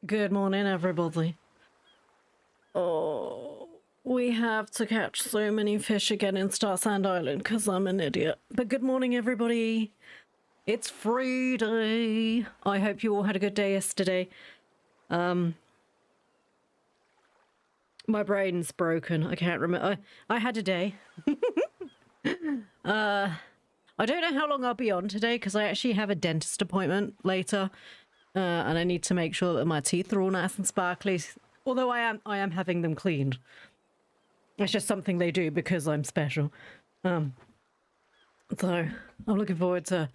Good morning, everybody. Oh, we have to catch so many fish again in Starsand Island because I'm an idiot. But good morning, everybody. It's Friday. I hope you all had a good day yesterday. My brain's broken. I can't remember. I had a day. I don't know how long I'll be on today because I actually have a dentist appointment later. And I need to make sure that my teeth are all nice and sparkly. Although I am having them cleaned. It's just something they do because I'm special. So I'm looking forward to...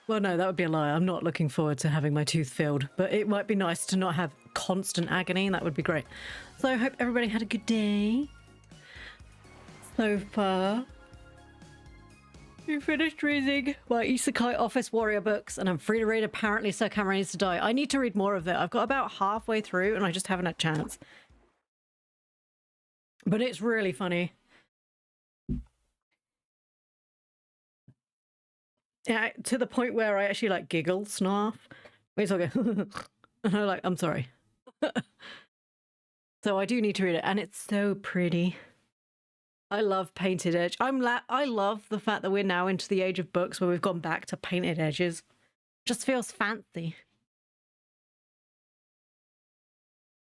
Well, no, that would be a lie. I'm not looking forward to having my tooth filled. But it might be nice to not have constant agony, and that would be great. So I hope everybody had a good day so far. You finished reading my Isekai Office Warrior books, and I'm free to read Apparently Sir Cameron Needs to Die. I need to read more of it. I've got about halfway through, and I just haven't had a chance. But it's really funny. Yeah, to the point where I actually, like, giggle, snarf. It's okay. And I'm like, I'm sorry. So I do need to read it, and it's so pretty. I love painted edge. I love the fact that we're now into the age of books where we've gone back to painted edges. Just feels fancy.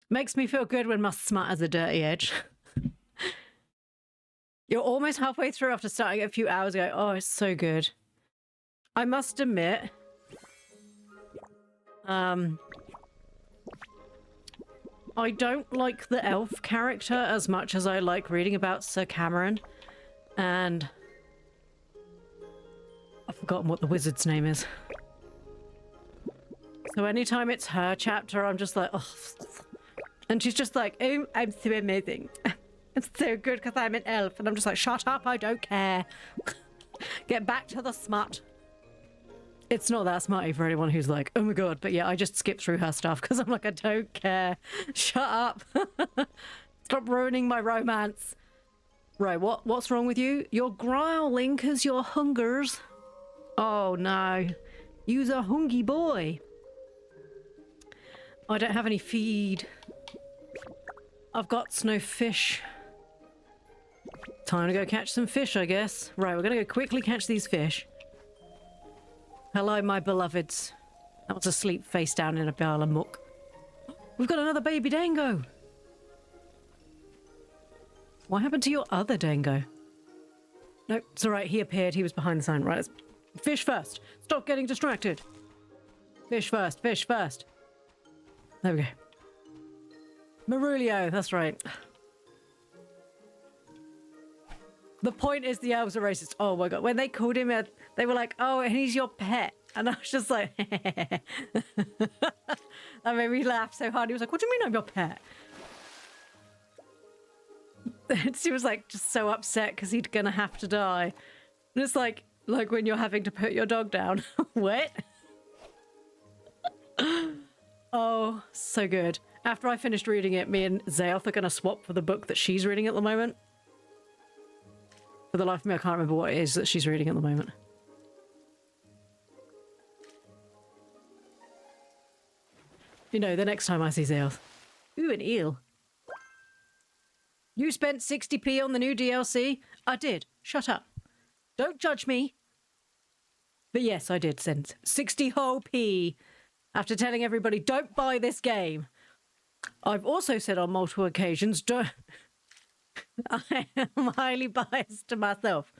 Makes me feel good when my smut has a dirty edge. You're almost halfway through after starting a few hours ago. Oh, it's so good. I must admit, I don't like the elf character as much as I like reading about Sir Cameron. And I've forgotten what the wizard's name is. So anytime it's her chapter, I'm just like, oh. And she's just like, oh, I'm so amazing. It's so good because I'm an elf. And I'm just like, shut up, I don't care. Get back to the smut. It's not that smutty for anyone who's like, oh my god. But yeah, I just skip through her stuff because I'm like, I don't care. Shut up. Stop ruining my romance. Right, what's wrong with you? You're growling because you're hungers. Oh no. You's a hungry boy. I don't have any feed. I've got no fish. Time to go catch some fish, I guess. Right, we're gonna go quickly catch these fish. Hello, my beloveds. That was asleep face down in a barrel of muck. We've got another baby dango. What happened to your other dango? No, it's all right. He appeared. He was behind the sign. Right, let's... Fish first. Stop getting distracted. Fish first. Fish first. There we go. Marulio. That's right. The point is the elves are racist. Oh my god. When they called him, they were like, oh, and he's your pet. And I was just like, that made me laugh so hard. He was like, what do you mean I'm your pet? And she was like, just so upset because he's gonna have to die. And it's like when you're having to put your dog down. What? Oh, so good. After I finished reading it, me and Zaelth are gonna swap for the book that she's reading at the moment. For the life of me, I can't remember what it is that she's reading at the moment. You know, the next time I see Zaelth. Ooh, an eel. You spent 60p on the new DLC? I did. Shut up. Don't judge me. But yes, I did send 60 whole p after telling everybody, don't buy this game. I've also said on multiple occasions, don't... I am highly biased to myself.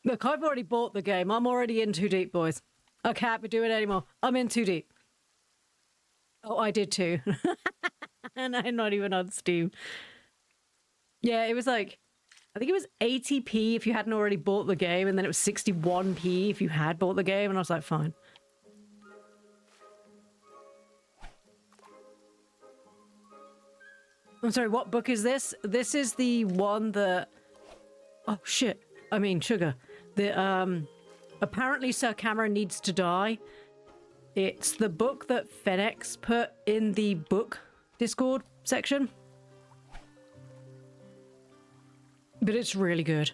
Look, I've already bought the game. I'm already in too deep, boys. I can't be doing it anymore. I'm in too deep. Oh, I did too. And I'm not even on Steam. Yeah, it was like, I think it was 80p if you hadn't already bought the game, and then it was 61p if you had bought the game, and I was like, fine. I'm sorry, what book is this? This is the one that... Oh, shit. I mean, sugar. The, Apparently Sir Cameron Needs to Die. It's the book that FedEx put in the book Discord section. But it's really good.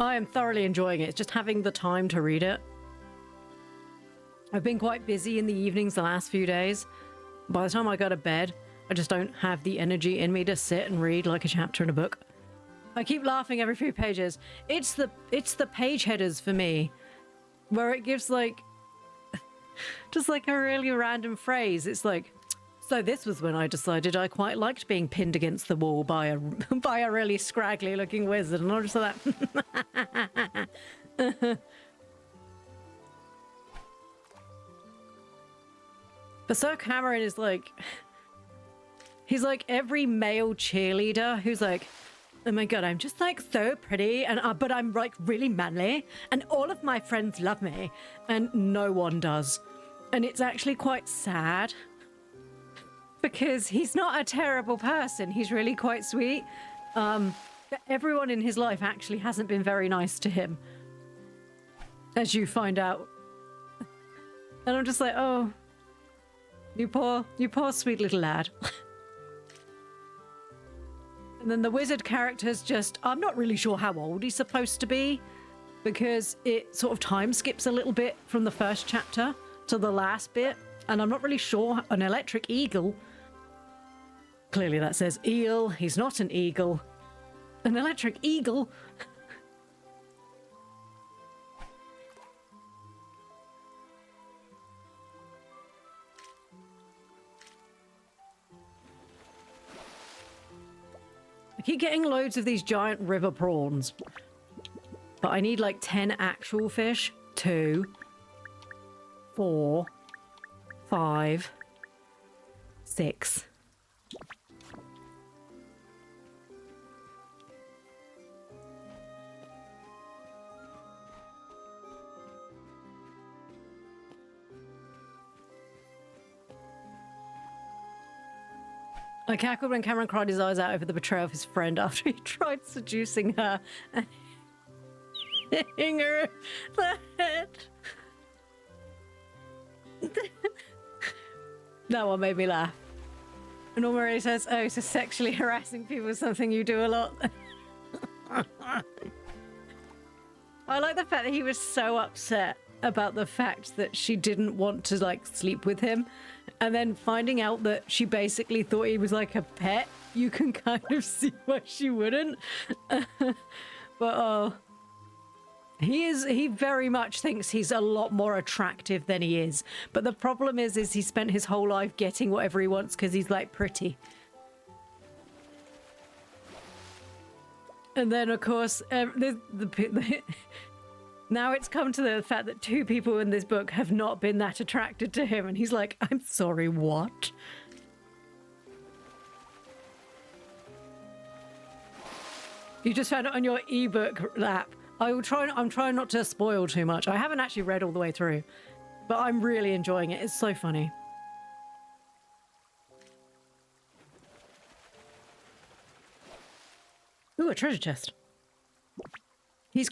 I am thoroughly enjoying it. It's just having the time to read it. I've been quite busy in the evenings the last few days. By the time I go to bed, I just don't have the energy in me to sit and read like a chapter in a book. I keep laughing every few pages. It's the page headers for me, where it gives like just like a really random phrase. It's like, so this was when I decided I quite liked being pinned against the wall by a really scraggly looking wizard, and I'm just like that. But Sir Cameron is like, he's like every male cheerleader who's like, oh my god, I'm just like so pretty, and but I'm like really manly, and all of my friends love me, and no one does. And it's actually quite sad, because he's not a terrible person. He's really quite sweet. But everyone in his life actually hasn't been very nice to him, as you find out. And I'm just like, oh, you poor sweet little lad. And then the wizard character's just, I'm not really sure how old he's supposed to be, because it sort of time skips a little bit from the first chapter to the last bit, and I'm not really sure. An electric eagle. Clearly that says eel. He's not an eagle. An electric eagle? I keep getting loads of these giant river prawns, but I need like 10 actual fish. 2, 4, 5, 6. I cackled when Cameron cried his eyes out over the betrayal of his friend after he tried seducing her and hitting her in the head. That one made me laugh. And Norma says, oh, so sexually harassing people is something you do a lot. I like the fact that he was so upset about the fact that she didn't want to like sleep with him, and then finding out that she basically thought he was like a pet. You can kind of see why she wouldn't. But he very much thinks he's a lot more attractive than he is. But the problem is he spent his whole life getting whatever he wants because he's like pretty. And then of course now it's come to the fact that 2 people in this book have not been that attracted to him, and he's like, I'm sorry, what? You just found it on your ebook app. I'm trying not to spoil too much. I haven't actually read all the way through, but I'm really enjoying it. It's so funny. Ooh, a treasure chest. He's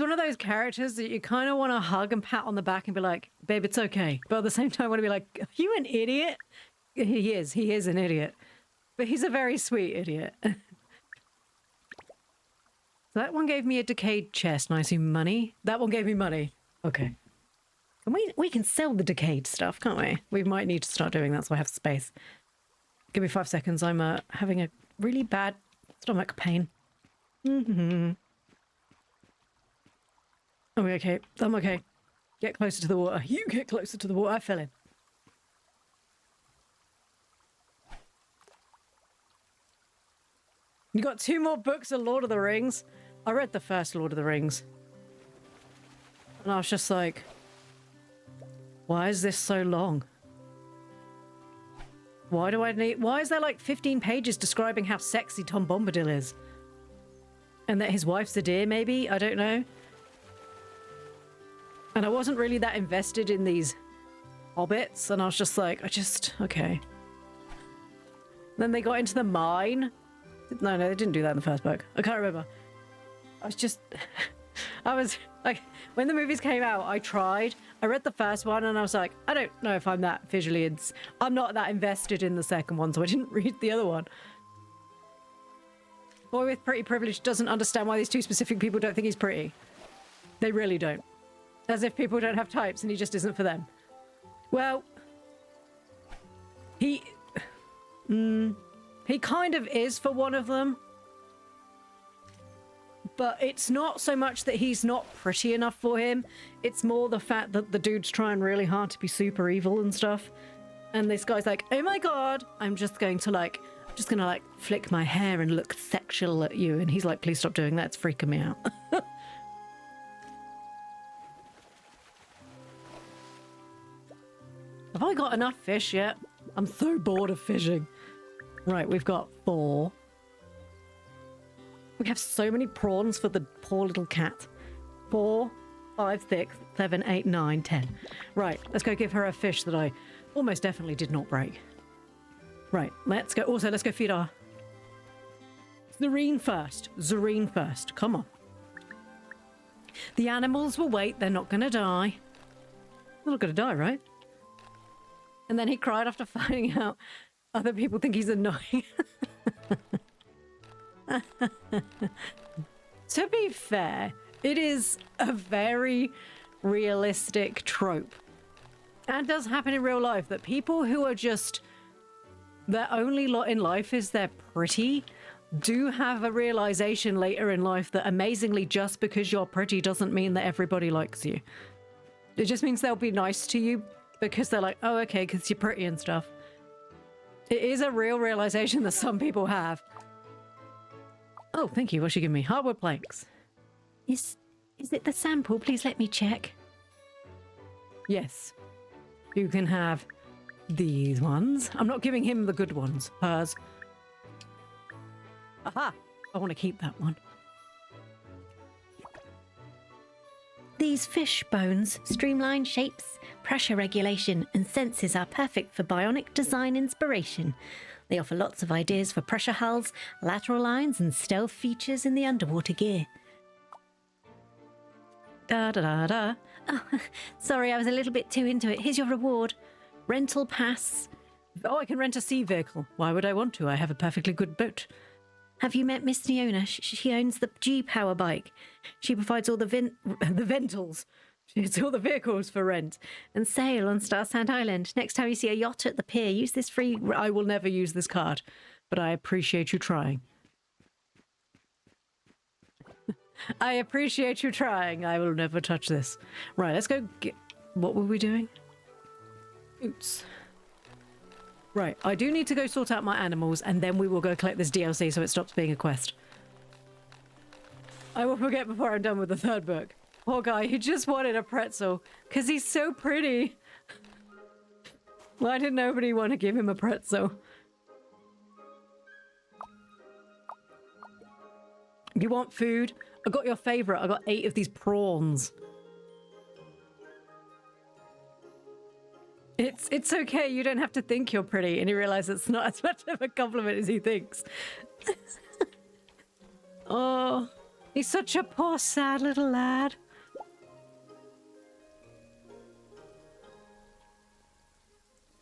one of those characters that you kind of want to hug and pat on the back and be like, babe, it's okay. But at the same time, I want to be like, are you an idiot? He is an idiot. But he's a very sweet idiot. So that one gave me a decayed chest, and I assume money. That one gave me money. Okay. And we can sell the decayed stuff, can't we? We might need to start doing that so I have space. Give me 5 seconds. I'm having a really bad stomach pain. Mm-hmm. I'm okay. I'm okay. Get closer to the water. You get closer to the water. I fell in. You got 2 more books of Lord of the Rings. I read the first Lord of the Rings, and I was just like, why is this so long? Why is there like 15 pages describing how sexy Tom Bombadil is? And that his wife's a deer, maybe? I don't know. And I wasn't really that invested in these hobbits, and I was just like, okay. Then they got into the mine. No, they didn't do that in the first book. I can't remember. I was like, when the movies came out, I read the first one and I was like, I don't know if I'm that visually, I'm not that invested in the second one, so I didn't read the other one. Boy with pretty privilege doesn't understand why these two specific people don't think he's pretty. They really don't. As if people don't have types and he just isn't for them. Well, he kind of is for one of them. But it's not so much that he's not pretty enough for him. It's more the fact that the dude's trying really hard to be super evil and stuff. And this guy's like, oh my god, I'm just gonna flick my hair and look sexual at you. And he's like, please stop doing that, it's freaking me out. Have I got enough fish yet? I'm so bored of fishing. Right, we've got 4. We have so many prawns for the poor little cat. 4, 5, 6, 7, 8, 9, 10. Right, let's go give her a fish that I almost definitely did not break. Right, let's go. Also, let's go feed our... Zareen first. Zareen first. Come on. The animals will wait. They're not going to die. They're not going to die, right? And then he cried after finding out other people think he's annoying. To be fair, it is a very realistic trope. And does happen in real life that people who are just... their only lot in life is they're pretty, do have a realization later in life that amazingly just because you're pretty doesn't mean that everybody likes you. It just means they'll be nice to you because they're like, oh, okay, because you're pretty and stuff. It is a real realization that some people have. Oh, thank you. What should you give me? Hardwood planks. Is it the sample? Please let me check. Yes. You can have these ones. I'm not giving him the good ones. Hers. Aha! I want to keep that one. These fish bones, streamlined shapes, pressure regulation, and senses are perfect for bionic design inspiration. They offer lots of ideas for pressure hulls, lateral lines, and stealth features in the underwater gear. Da da da da. Oh, sorry, I was a little bit too into it. Here's your reward. Rental pass. Oh, I can rent a sea vehicle. Why would I want to? I have a perfectly good boat. Have you met Miss Neona? She owns the G-Power bike. She provides all the ventals. It's all the vehicles for rent. And sail on Starsand Island. Next time you see a yacht at the pier, use this free... I will never use this card, but I appreciate you trying. I appreciate you trying. I will never touch this. Right, let's go get... What were we doing? Oops. Right, I do need to go sort out my animals, and then we will go collect this DLC so it stops being a quest. I will forget before I'm done with the 3rd book. Poor guy, he just wanted a pretzel, because he's so pretty. Why did nobody want to give him a pretzel? You want food? I got your favorite. I got 8 of these prawns. It's okay. You don't have to think you're pretty. And you realize it's not as much of a compliment as he thinks. Oh, he's such a poor, sad little lad.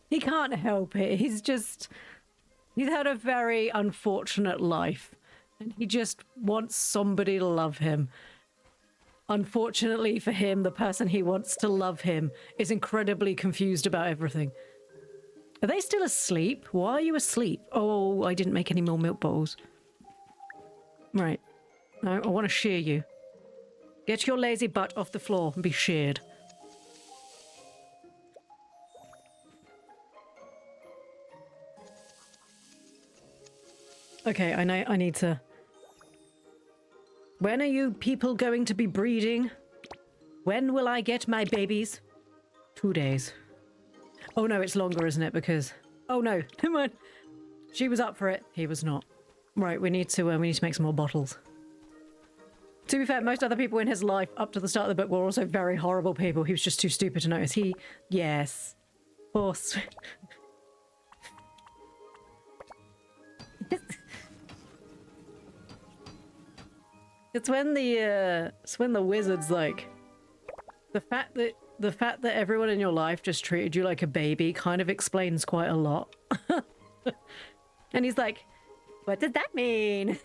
He can't help it. He's had a very unfortunate life. And he just wants somebody to love him. Unfortunately for him, the person he wants to love him is incredibly confused about everything. Are they still asleep? Why are you asleep? Oh, I didn't make any more milk bottles. Right. I want to shear you. Get your lazy butt off the floor and be sheared. Okay, I need to... When are you people going to be breeding? When will I get my babies? 2 days. Oh no, it's longer, isn't it? Because... Oh no, never mind. She was up for it. He was not. Right, we need to make some more bottles. To be fair, most other people in his life up to the start of the book were also very horrible people. He was just too stupid to notice. Yes. Poor It's when the wizard's like, the fact that everyone in your life just treated you like a baby kind of explains quite a lot. And he's like, what does that mean?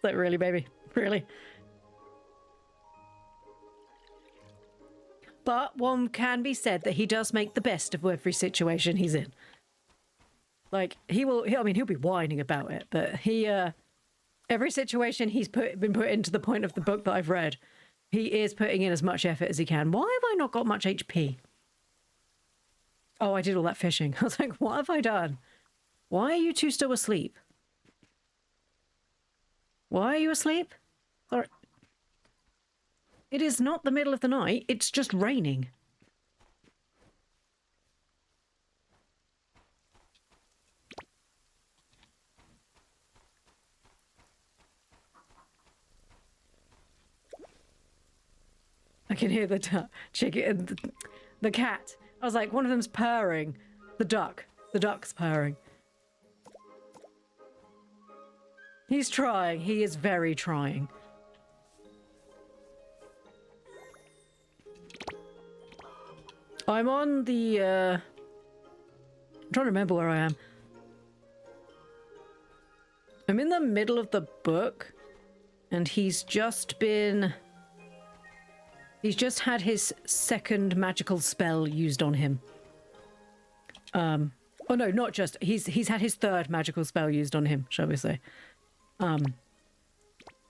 Like, really, baby? Really? But one can be said that he does make the best of every situation he's in. Like, he'll be whining about it, but every situation he's been put into the point of the book that I've read, he is putting in as much effort as he can. Why have I not got much HP? Oh, I did all that fishing. I was like, what have I done? Why are you two still asleep? Why are you asleep? Sorry. It is not the middle of the night. It's just raining. I can hear the chicken, the cat. I was like, one of them's purring. The duck's purring. He's trying. He is very trying. I'm on the, I'm trying to remember where I am. I'm in the middle of the book, and he's just had his second magical spell used on him. Oh no, not just. He's had his third magical spell used on him, shall we say.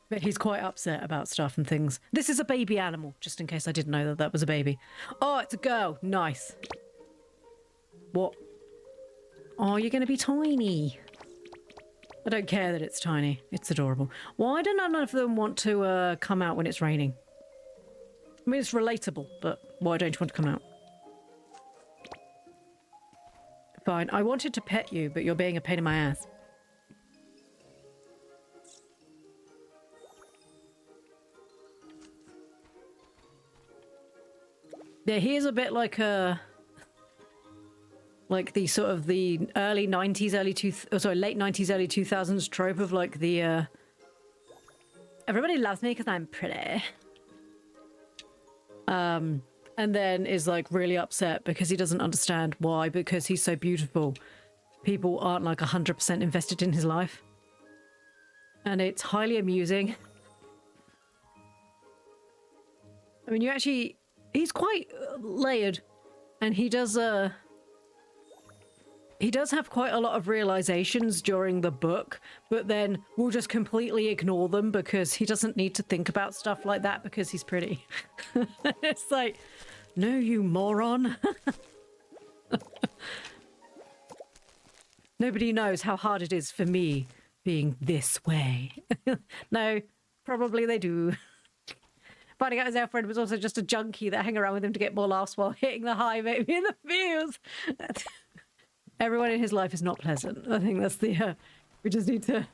But he's quite upset about stuff and things. This is a baby animal, just in case I didn't know that that was a baby. Oh, it's a girl. Nice. What? Oh, you're going to be tiny. I don't care that it's tiny. It's adorable. Why do none of them want to come out when it's raining? I mean, it's relatable, but why don't you want to come out? Fine. I wanted to pet you, but you're being a pain in my ass. Yeah, he is a bit like the sort of the early 90s, late 90s, early 2000s trope of like the everybody loves me because I'm pretty. And then is like really upset because he doesn't understand why, because he's so beautiful. People aren't like 100% invested in his life. And it's highly amusing. I mean, he's quite layered, and he does have quite a lot of realizations during the book, but then we'll just completely ignore them because he doesn't need to think about stuff like that because he's pretty. It's like, no, you moron. Nobody knows how hard it is for me being this way. No, probably they do. Finding out his girlfriend was also just a junkie that hung around with him to get more laughs while hitting the high maybe in the fields. Everyone in his life is not pleasant. I think that's the, we just need to,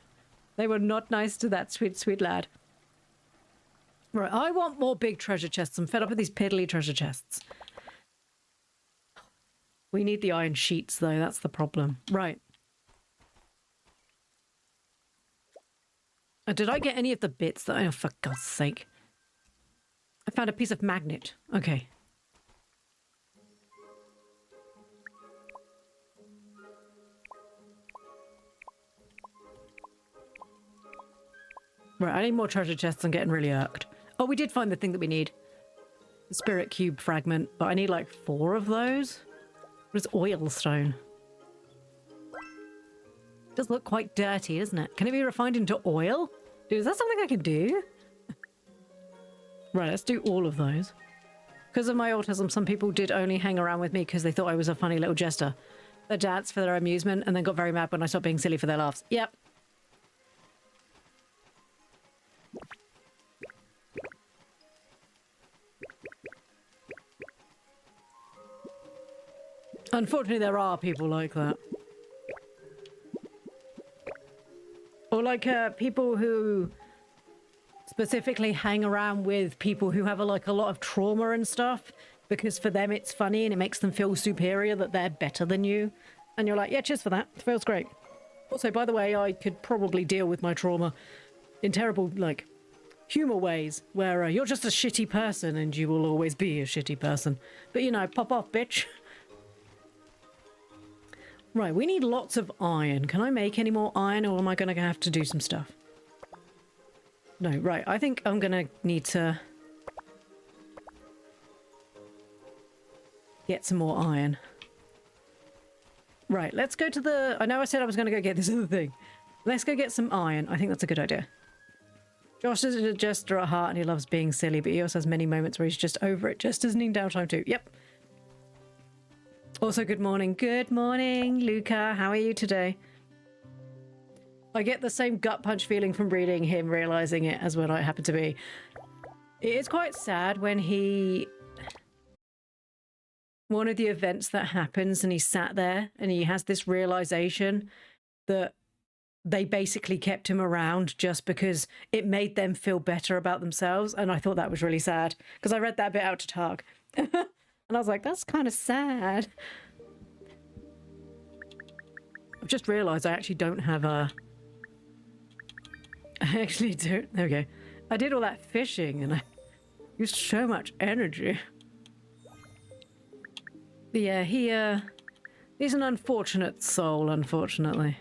they were not nice to that sweet, sweet lad. Right, I want more big treasure chests. I'm fed up with these piddly treasure chests. We need the iron sheets though, that's the problem. Right. Did I get any of the bits that, oh for God's sake. I found a piece of magnet. Okay. Right, I need more treasure chests. I'm getting really irked. Oh, we did find the thing that we need. The spirit cube fragment, but I need like 4 of those. What is oil stone? It does look quite dirty, doesn't it? Can it be refined into oil? Dude, is that something I can do? Right, let's do all of those. Because of my autism, some people did only hang around with me because they thought I was a funny little jester. They danced for their amusement and then got very mad when I stopped being silly for their laughs. Yep. Unfortunately, there are people like that. Or like people who specifically hang around with people who have a lot of trauma and stuff, because for them it's funny and it makes them feel superior that they're better than you. And you're like, yeah, cheers for that. It feels great. Also, by the way, I could probably deal with my trauma in terrible, like, humor ways, where you're just a shitty person and you will always be a shitty person. But, you know, pop off, bitch. Right, we need lots of iron. Can I make any more iron, or am I going to have to do some stuff? No, right. I think I'm gonna need to get some more iron. Right, let's go to the... I know I said I was gonna go get this other thing. Let's go get some iron. I think that's a good idea. Josh is a jester at heart and he loves being silly, but he also has many moments where he's just over it, just as needing downtime too. Yep. Also, good morning. Good morning, Luca. How are you today? I get the same gut punch feeling from reading him realizing it as when I happen to be. It is quite sad when he... One of the events that happens and he sat there and he has this realization that they basically kept him around just because it made them feel better about themselves. And I thought that was really sad because I read that bit out to Targ. And I was like, that's kind of sad. I've just realized I actually don't have a... I actually don't... There we go. I did all that fishing and I used so much energy. But yeah, he's an unfortunate soul, unfortunately.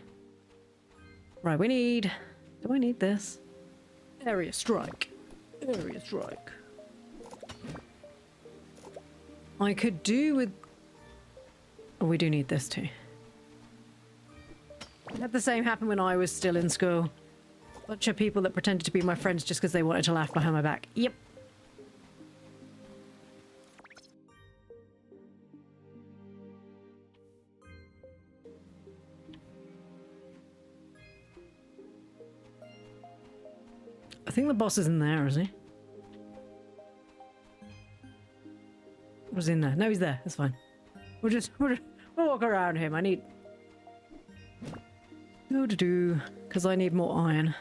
Right, we need... Do I need this? Area strike. Area strike. I could do with... Oh, we do need this too. I had the same happen when I was still in school. Bunch of people that pretended to be my friends just because they wanted to laugh behind my back. Yep. I think the boss is in there, is he? Was in there? No, he's there. That's fine. We'll walk around him. I need... Because I need more iron.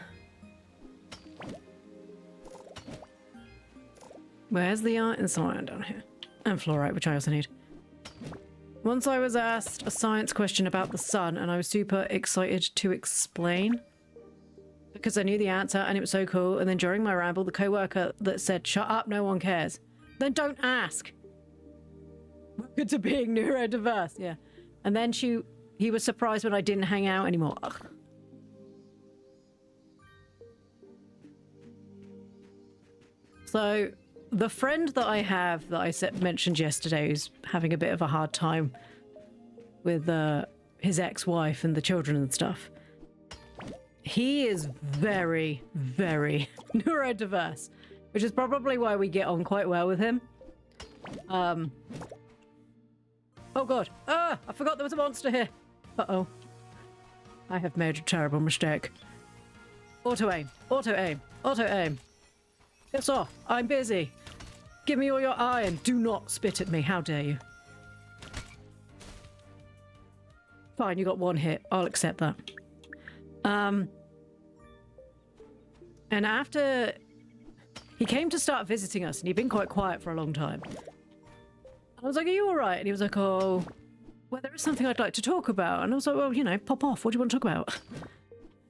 Where's the iron? There's some iron down here. And fluorite, which I also need. Once I was asked a science question about the sun and I was super excited to explain because I knew the answer and it was so cool. And then during my ramble, the co-worker that said, "Shut up, no one cares." Then don't ask. Good to being neurodiverse, yeah. And then he was surprised when I didn't hang out anymore. Ugh. So the friend that I have that I mentioned yesterday who's having a bit of a hard time with his ex-wife and the children and stuff. He is very, very neurodiverse, which is probably why we get on quite well with him. Oh god. Ah! I forgot there was a monster here. Uh-oh. I have made a terrible mistake. Auto-aim. Auto-aim. Auto-aim. It's off. I'm busy. Give me all your iron. Do not spit at me. How dare you. Fine, you got one hit. I'll accept that. And after he came to start visiting us, and he'd been quite quiet for a long time. I was like, "Are you all right?" And he was like, "Oh, well, there is something I'd like to talk about." And I was like, "Well, you know, pop off. What do you want to talk about?"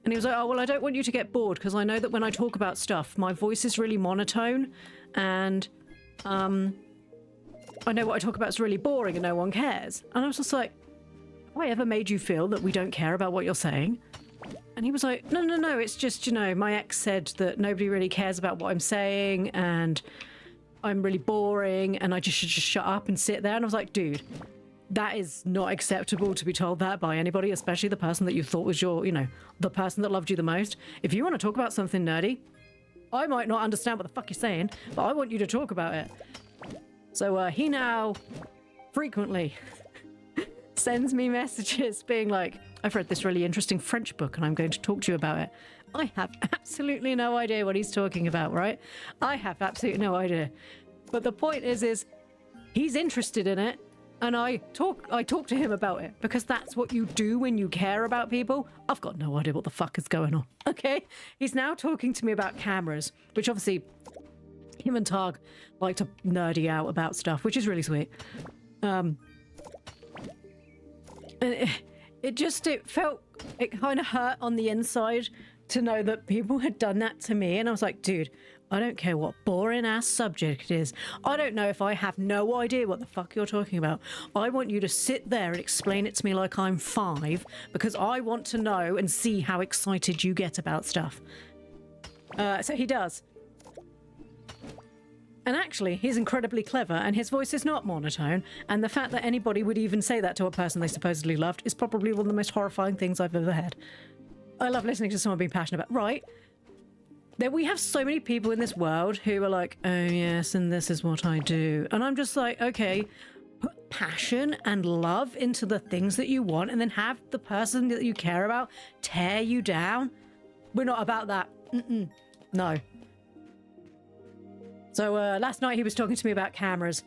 And he was like, "Oh, well, I don't want you to get bored because I know that when I talk about stuff, my voice is really monotone, and I know what I talk about is really boring and no one cares." And I was just like, "Have I ever made you feel that we don't care about what you're saying?" And he was like, no, it's just, you know, my ex said that nobody really cares about what I'm saying and I'm really boring and I just should just shut up and sit there. And I was like, dude, that is not acceptable to be told that by anybody, especially the person that you thought was your, you know, the person that loved you the most. If you want to talk about something nerdy, I might not understand what the fuck you're saying, but I want you to talk about it. So he now frequently sends me messages being like, "I've read this really interesting French book and I'm going to talk to you about it." I have absolutely no idea what he's talking about, right? I have absolutely no idea. But the point is he's interested in it and I talk to him about it because that's what you do when you care about people. I've got no idea what the fuck is going on, okay? He's now talking to me about cameras, which obviously him and Targ like to nerdy out about stuff, which is really sweet. It kind of hurt on the inside to know that people had done that to me. And I was like, dude, I don't care what boring ass subject it is. I don't know if I have no idea what the fuck you're talking about. I want you to sit there and explain it to me like I'm 5 because I want to know and see how excited you get about stuff. So he does. And actually, he's incredibly clever, and his voice is not monotone, and the fact that anybody would even say that to a person they supposedly loved is probably one of the most horrifying things I've ever had. I love listening to someone being passionate about, right? That we have so many people in this world who are like, oh yes, and this is what I do. And I'm just like, okay, put passion and love into the things that you want, and then have the person that you care about tear you down. We're not about that. No. So last night he was talking to me about cameras.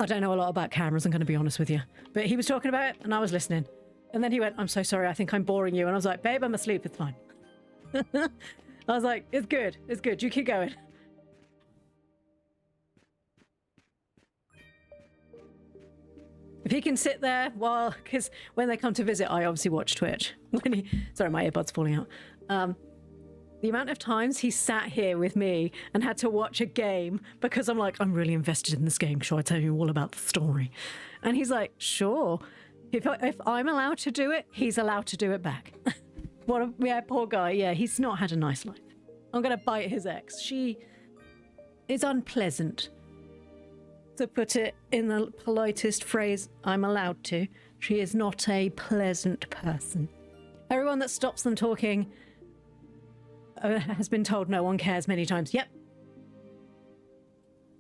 I don't know a lot about cameras, I'm going to be honest with you. But he was talking about it and I was listening. And then he went, I'm so sorry, I think I'm boring you. And I was like, babe, I'm asleep, it's fine. I was like, it's good, you keep going. If he can sit there while, because when they come to visit, I obviously watch Twitch. Sorry, my earbud's falling out. The amount of times he sat here with me and had to watch a game because I'm like, I'm really invested in this game. Shall I tell you all about the story? And he's like, sure. If I'm allowed to do it, he's allowed to do it back. Yeah, poor guy. Yeah, he's not had a nice life. I'm going to bite his ex. She is unpleasant. To put it in the politest phrase I'm allowed to, she is not a pleasant person. Everyone that stops them talking has been told no one cares many times. Yep.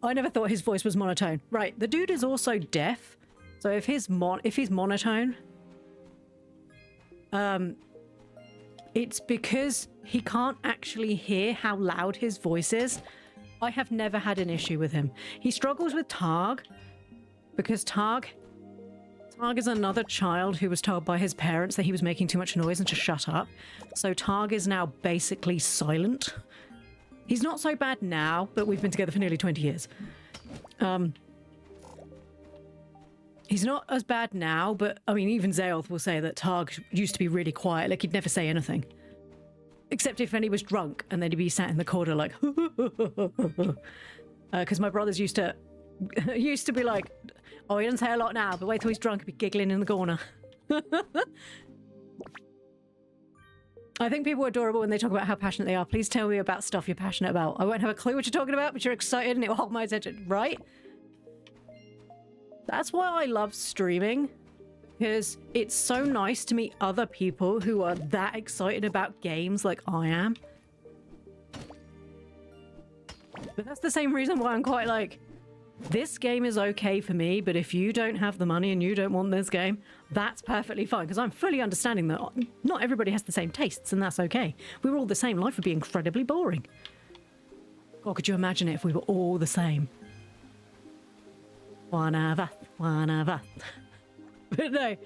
I never thought his voice was monotone. Right, the dude is also deaf. So if he's monotone, it's because he can't actually hear how loud his voice is. I have never had an issue with him. He struggles with Targ because Targ is another child who was told by his parents that he was making too much noise and to shut up. So Targ is now basically silent. He's not so bad now, but we've been together for nearly 20 years. He's not as bad now, but I mean, even Zaelth will say that Targ used to be really quiet. Like, he'd never say anything. Except if when he was drunk, and then he'd be sat in the corner like, because my brothers used to be like, oh, he doesn't say a lot now, but wait till he's drunk, he'll be giggling in the corner. I think people are adorable when they talk about how passionate they are. Please tell me about stuff you're passionate about. I won't have a clue what you're talking about, but you're excited and it will hold my attention, right? That's why I love streaming, because it's so nice to meet other people who are that excited about games like I am. But that's the same reason why I'm quite like, this game is okay for me, but if you don't have the money and you don't want this game, that's perfectly fine, because I'm fully understanding that not everybody has the same tastes, and that's okay. We were all the same, life would be incredibly boring. God, could you imagine it if we were all the same? One of us. But no,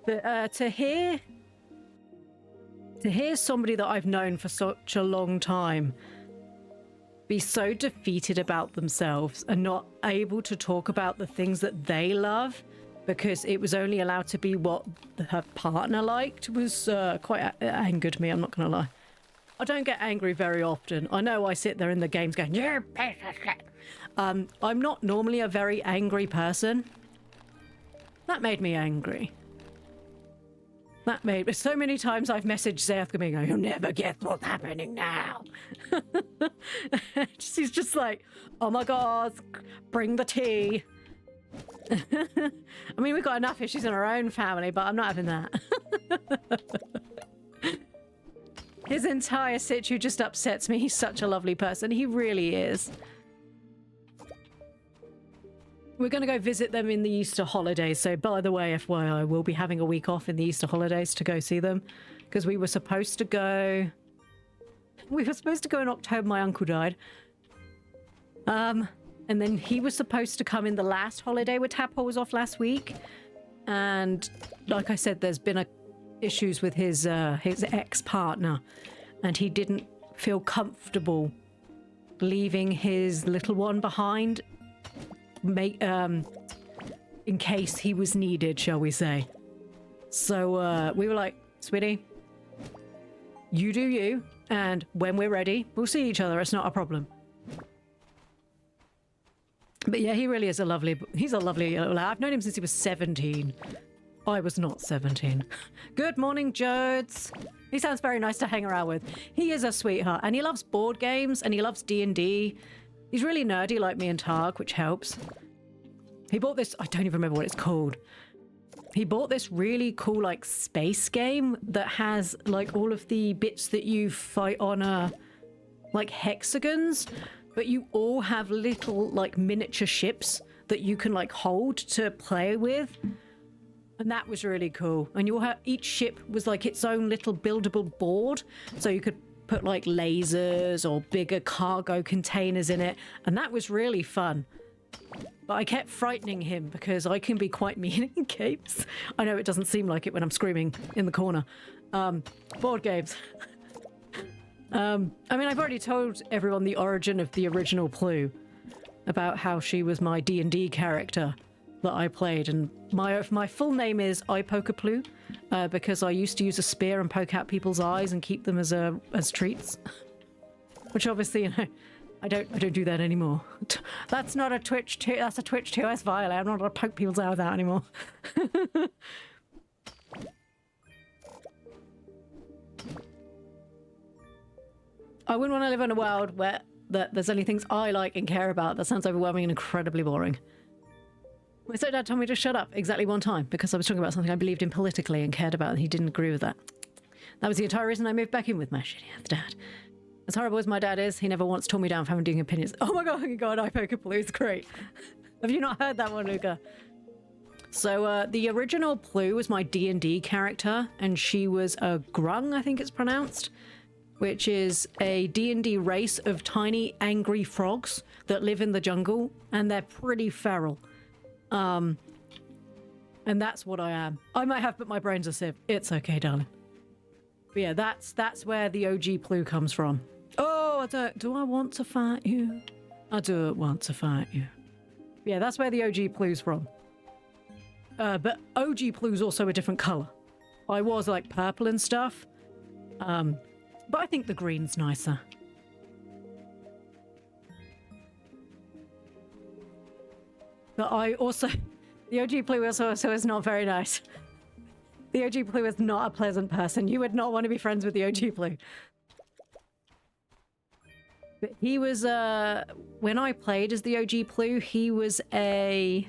but, to hear somebody that I've known for such a long time be so defeated about themselves and not able to talk about the things that they love because it was only allowed to be what her partner liked was quite angered me, I'm not gonna lie. I don't get angry very often. I know I sit there in the games going, you're piece of shit. I'm not normally a very angry person. That made me angry. So many times I've messaged Zaeth being like, you'll never guess what's happening now. She's just like, oh my god, bring the tea. I mean, we've got enough issues in our own family, but I'm not having that. His entire situ just upsets me. He's such a lovely person. He really is. We're going to go visit them in the Easter holidays. So, by the way, FYI, we'll be having a week off in the Easter holidays to go see them. Because we were supposed to go... We were supposed to go in October. My uncle died. And then he was supposed to come in the last holiday where Tadpole was off last week. And like I said, there's been issues with his ex-partner. And he didn't feel comfortable leaving his little one behind... in case he was needed, shall we say. So we were like, sweetie, you do you, and when we're ready, we'll see each other. It's not a problem. But yeah, he really is he's a lovely lad. I've known him since he was 17. I was not 17. Good morning, Jodes. He sounds very nice to hang around with. He is a sweetheart, and he loves board games, and he loves D&D. He's really nerdy like me and Targ, which helps. He bought this, I don't even remember what it's called. He bought this really cool, like, space game that has, like, all of the bits that you fight on, like, hexagons, but you all have little, like, miniature ships that you can, like, hold to play with. And that was really cool. And you have, each ship was, like, its own little buildable board, so you could put, like, lasers or bigger cargo containers in it, and that was really fun. But I kept frightening him because I can be quite mean in games. I know it doesn't seem like it when I'm screaming in the corner. Board games. I mean, I've already told everyone the origin of the original Ploo, about how she was my D&D character that I played, and my full name is I Poke a Ploo, because I used to use a spear and poke out people's eyes and keep them as treats. Which obviously, you know, I don't do that anymore. That's not a Twitch. That's a Twitch 2S violate. I'm not gonna poke people's eyes out anymore. I wouldn't want to live in a world where there's only things I like and care about. That sounds overwhelming and incredibly boring. My stepdad told me to shut up exactly one time because I was talking about something I believed in politically and cared about, and he didn't agree with that. That was the entire reason I moved back in with my shitty dad. As horrible as my dad is, he never once tore me down for having doing opinions. Oh my god, I Poke a Ploo is great. Have you not heard that one, Luca? So, the original Ploo was my D&D character, and she was a grung, I think it's pronounced, which is a D&D race of tiny, angry frogs that live in the jungle, and they're pretty feral. And that's what I am. I might have, but my brain's a sieve. It's okay, darling. But yeah, that's where the OG Ploo comes from. Oh, do I want to fight you? I don't want to fight you. Yeah, that's where the OG Ploo's from. But OG Ploo's also a different color. I was like purple and stuff. But I think the green's nicer. But I also... The OG Ploo also is not very nice. The OG Ploo is not a pleasant person. You would not want to be friends with the OG Ploo. But he was, when I played as the OG Ploo, he was a...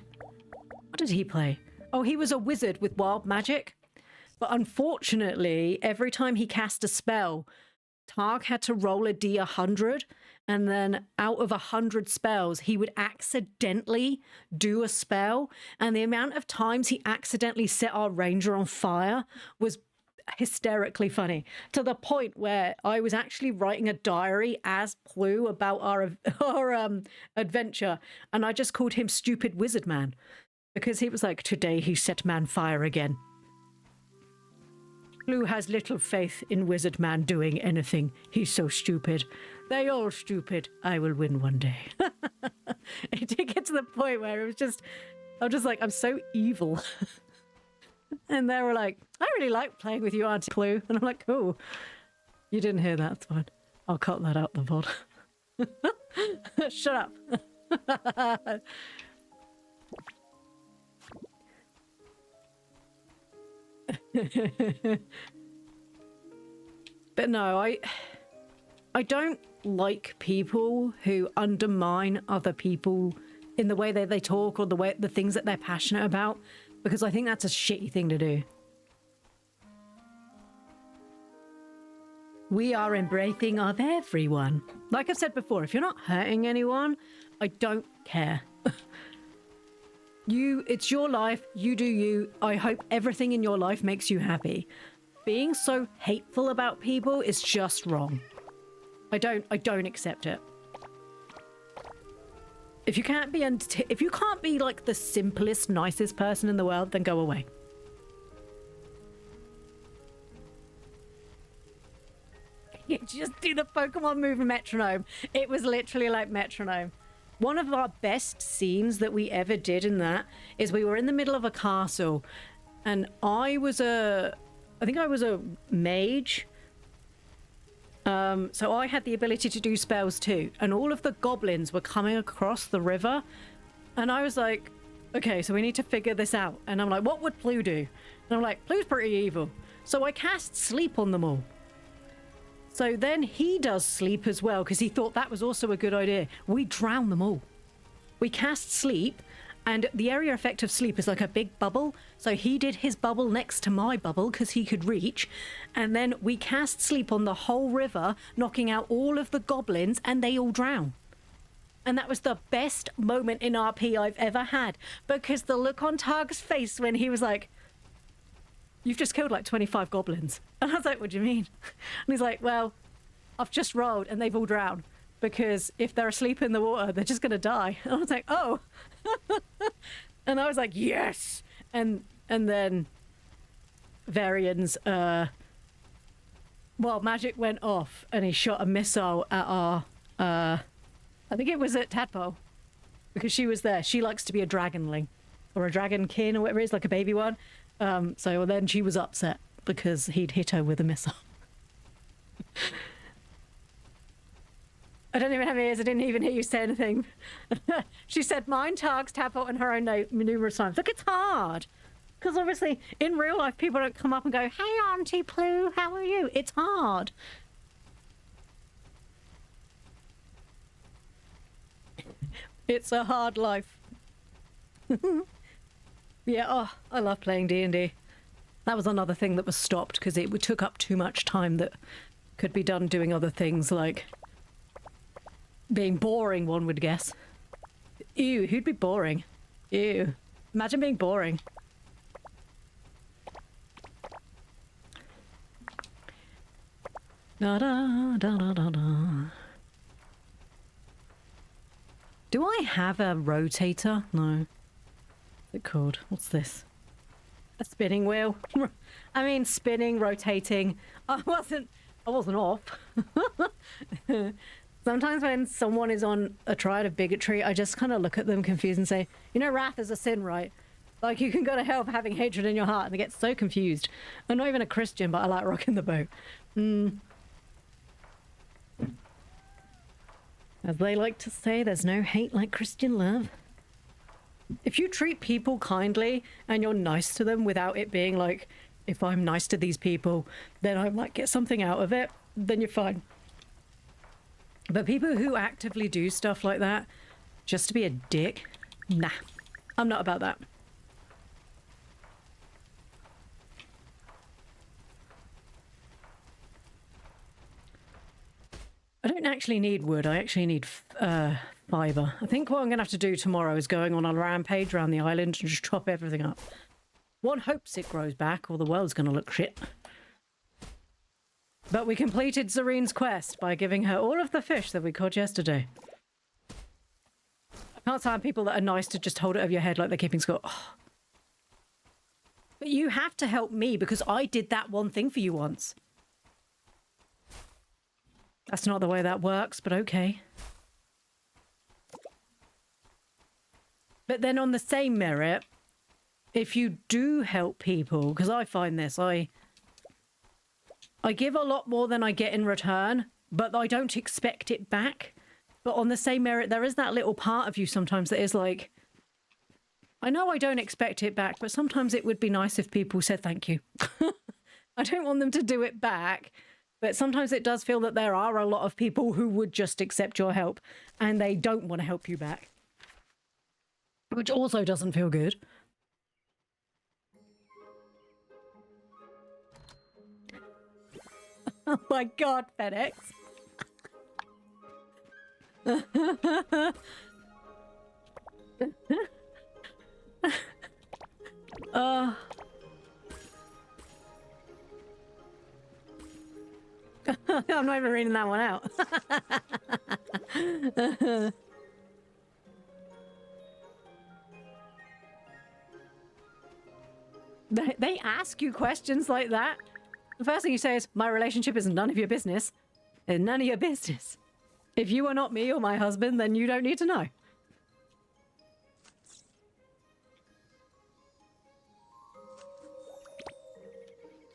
What did he play? Oh, he was a wizard with wild magic. But unfortunately, every time he cast a spell, Targ had to roll a D100, and then out of 100 spells, he would accidentally do a spell, and the amount of times he accidentally set our ranger on fire was hysterically funny, to the point where I was actually writing a diary as Ploo about our adventure, and I just called him Stupid Wizard Man, because he was like, today he set man fire again. Ploo has little faith in Wizard Man doing anything. He's so stupid. They all stupid. I will win one day. It did get to the point where it was just... I'm just like, I'm so evil. And they were like, I really like playing with you, Auntie Ploo. And I'm like, cool. You didn't hear that. It's fine. I'll cut that out the VOD. Shut up. But no, I don't like people who undermine other people in the way that they talk or the things that they're passionate about, because I think that's a shitty thing to do. We are embracing of everyone. Like I've said before, if you're not hurting anyone, I don't care. It's your life, you do you. I hope everything in your life makes you happy. Being so hateful about people is just wrong. I don't accept it. If you can't be like the simplest, nicest person in the world, then go away. You just do the Pokemon move metronome. It was literally like metronome. One of our best scenes that we ever did in that is we were in the middle of a castle, and I think I was a mage. So I had the ability to do spells too, and all of the goblins were coming across the river, and I was like, okay, so we need to figure this out. And I'm like, what would Ploo do? And I'm like, Ploo's pretty evil. So I cast sleep on them all. So then he does sleep as well because he thought that was also a good idea. We drown them all. We cast sleep, and the area effect of sleep is like a big bubble. So he did his bubble next to my bubble because he could reach. And then we cast sleep on the whole river, knocking out all of the goblins, and they all drown. And that was the best moment in RP I've ever had, because the look on Targ's face when he was like, "You've just killed like 25 goblins." And I was like, "What do you mean?" And he's like, "Well, I've just rolled and they've all drowned, because if they're asleep in the water, they're just going to die." And I was like, "Oh." And I was like, "Yes." And then Varian's, magic went off and he shot a missile at our, I think it was at Tadpole, because she was there. She likes to be a dragonling or a dragonkin or whatever it is, like a baby one. So then she was upset because he'd hit her with a missile. I don't even have ears. I didn't even hear you say anything. She said, "Mine, Targs, Tadpole, and her own name numerous times." Look, it's hard. Because obviously, in real life, people don't come up and go, "Hey, Auntie Ploo, how are you?" It's hard. It's a hard life. Yeah, oh, I love playing D&D. That was another thing that was stopped because it took up too much time that could be done doing other things, like being boring, one would guess. Ew, who'd be boring? Ew. Imagine being boring. Da da da da da da. Do I have a rotator? No. What's it called? What's this? A spinning wheel? I mean, spinning, rotating. I wasn't off. Sometimes when someone is on a triad of bigotry, I just kind of look at them confused and say, "You know, wrath is a sin, right? Like, you can go to hell for having hatred in your heart." And they get so confused. I'm not even a Christian, but I like rocking the boat. As they like to say, there's no hate like Christian love. If you treat people kindly and you're nice to them without it being like, if I'm nice to these people, then I might get something out of it, then you're fine. But people who actively do stuff like that, just to be a dick, nah, I'm not about that. I don't actually need wood, I actually need fiber. I think what I'm going to have to do tomorrow is going on a rampage around the island and just chop everything up. One hopes it grows back or the world's going to look shit. But we completed Zarene's quest by giving her all of the fish that we caught yesterday. I can't stand people that are nice to just hold it over your head like they're keeping score. Oh. But you have to help me because I did that one thing for you once. That's not the way that works, but okay. But then on the same merit, if you do help people, because I find this, I give a lot more than I get in return, but I don't expect it back. But on the same merit, there is that little part of you sometimes that is like, I know I don't expect it back, but sometimes it would be nice if people said thank you. I don't want them to do it back. But sometimes it does feel that there are a lot of people who would just accept your help and they don't want to help you back. Which also doesn't feel good. Oh my god, FedEx. I'm not even reading that one out. They ask you questions like that. The first thing you say is, "My relationship is none of your business." It's none of your business. If you are not me or my husband, then you don't need to know.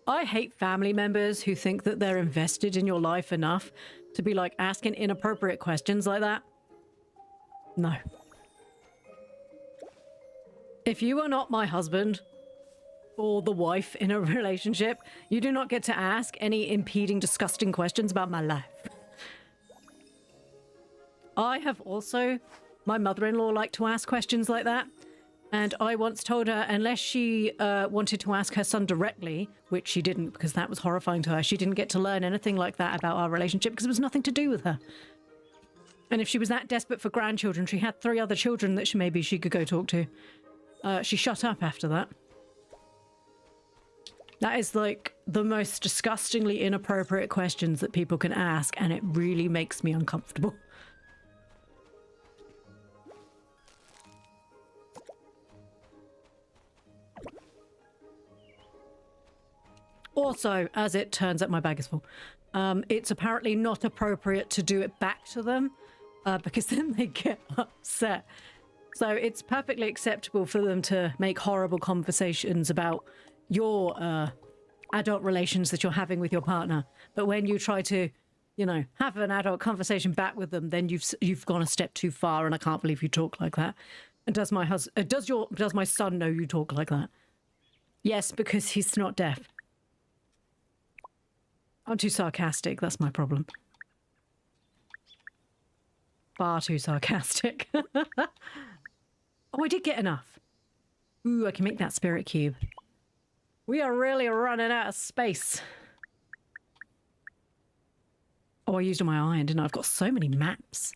I hate family members who think that they're invested in your life enough to be like asking inappropriate questions like that. No. If you are not my husband, or the wife in a relationship, you do not get to ask any impeding, disgusting questions about my life. I have also, my mother-in-law liked to ask questions like that. And I once told her, unless she wanted to ask her son directly, which she didn't because that was horrifying to her, she didn't get to learn anything like that about our relationship because it was nothing to do with her. And if she was that desperate for grandchildren, she had 3 other children that maybe she could go talk to. She shut up after that. That is like the most disgustingly inappropriate questions that people can ask, and it really makes me uncomfortable. Also, as it turns out, my bag is full. It's apparently not appropriate to do it back to them because then they get upset. So it's perfectly acceptable for them to make horrible conversations about your adult relations that you're having with your partner. But when you try to, you know, have an adult conversation back with them, then you've gone a step too far, and I can't believe you talk like that. And does my son know you talk like that? Yes, because he's not deaf. I'm too sarcastic, that's my problem. Far too sarcastic. Oh, I did get enough. Ooh, I can make that spirit cube. We are really running out of space. Oh, I used all my iron, didn't I? I've got so many maps.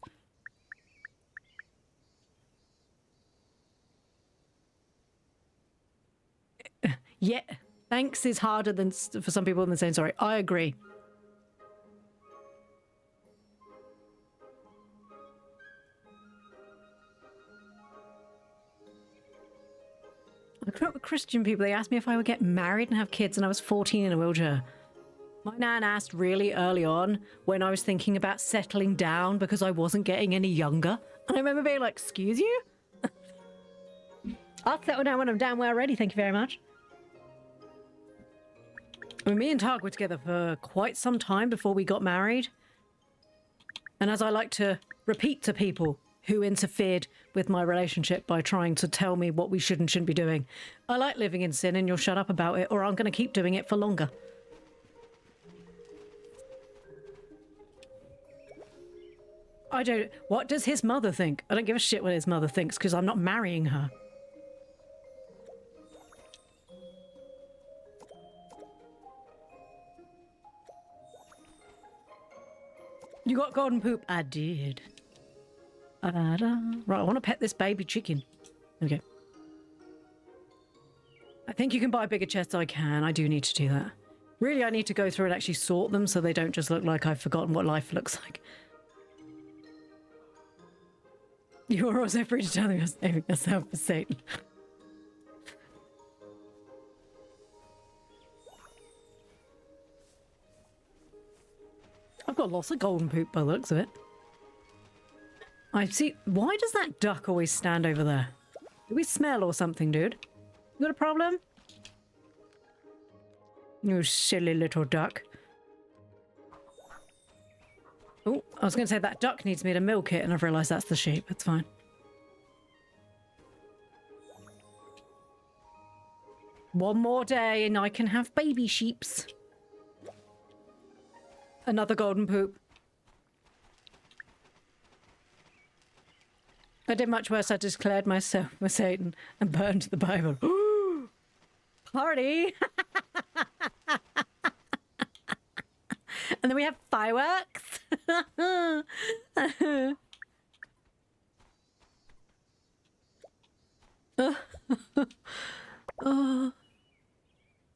Yeah, thanks is harder than for some people than saying sorry. I agree. I grew up with Christian people. They asked me if I would get married and have kids, and I was 14 in a wheelchair. My nan asked really early on when I was thinking about settling down because I wasn't getting any younger. And I remember being like, excuse you? I'll settle down when I'm damn well ready, thank you very much. I mean, me and Targ were together for quite some time before we got married. And as I like to repeat to people who interfered with my relationship by trying to tell me what we should and shouldn't be doing, I like living in sin, and you'll shut up about it or I'm going to keep doing it for longer. What does his mother think? I don't give a shit what his mother thinks because I'm not marrying her. You got golden poop? I did. Right, I want to pet this baby chicken. Okay. I think you can buy bigger chests. I can. I do need to do that. Really, I need to go through and actually sort them so they don't just look like I've forgotten what life looks like. You are also free to tell them you're saving yourself for Satan. I've got lots of golden poop by the looks of it. I see. Why does that duck always stand over there? Do we smell or something, dude? You got a problem? You silly little duck. Oh, I was going to say that duck needs me to milk it, and I've realised that's the sheep. It's fine. One more day and I can have baby sheeps. Another golden poop. I did much worse. I declared myself for Satan and burned the Bible. Party! And then we have fireworks. Oh,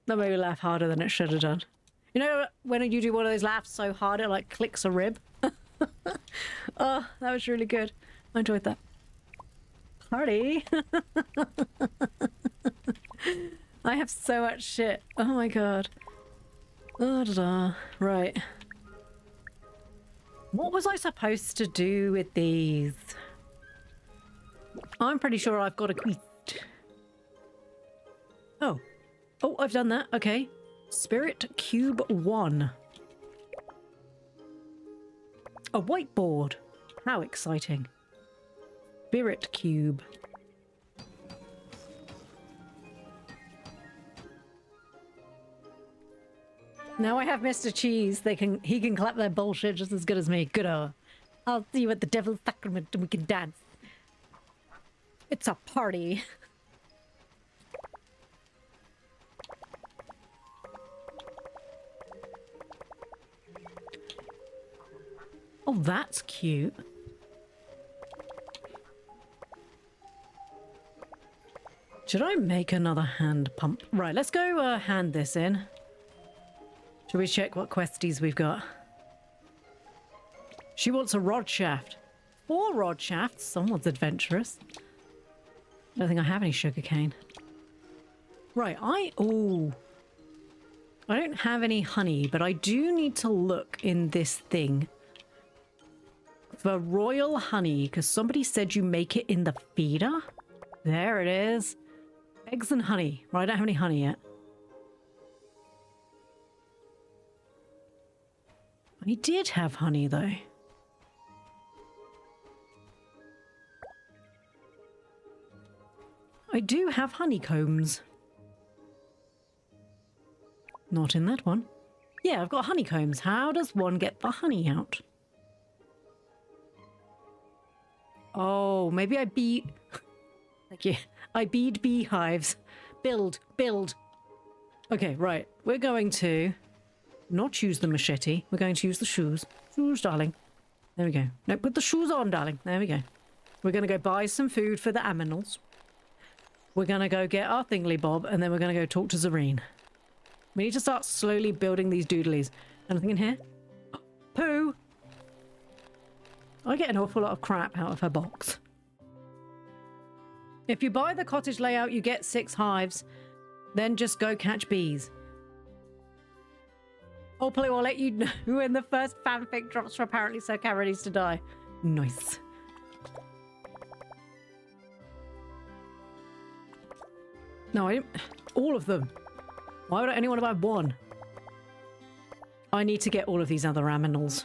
that made me laugh harder than it should have done. You know when you do one of those laughs so hard it like clicks a rib? Oh, that was really good. I enjoyed that. Party! I have so much shit. Oh my god. Oh, da-da. Right. What was I supposed to do with these? I'm pretty sure I've got a quest. Oh. Oh, I've done that. Okay. Spirit Cube 1. A whiteboard. How exciting. Spirit Cube. Now I have Mr. Cheese. He can clap their bullshit just as good as me. Good. I'll see you at the Devil's Sacrament and we can dance. It's a party. Oh, that's cute. Should I make another hand pump? Right, let's go hand this in. Shall we check what questies we've got? She wants a rod shaft. 4 rod shafts? Someone's adventurous. I don't think I have any sugarcane. Right, I don't have any honey, but I do need to look in this thing for royal honey, because somebody said you make it in the feeder. There it is. Eggs and honey. Right, I don't have any honey yet. I did have honey, though. I do have honeycombs. Not in that one. Yeah, I've got honeycombs. How does one get the honey out? Oh, maybe I beat... Thank you. I bead beehives. Build. Okay, right. We're going to not use the machete. We're going to use the shoes. Shoes, darling. There we go. No, put the shoes on, darling. There we go. We're going to go buy some food for the aminals. We're going to go get our thingly bob, and then we're going to go talk to Zareen. We need to start slowly building these doodlies. Anything in here? Pooh! I get an awful lot of crap out of her box. If you buy the cottage layout, you get 6 hives. Then just go catch bees. Oh, Ploo, I'll let you know when the first fanfic drops for apparently so Kara needs to die. Nice. No, I didn't... All of them. Why would anyone buy 1? I need to get all of these other aminals.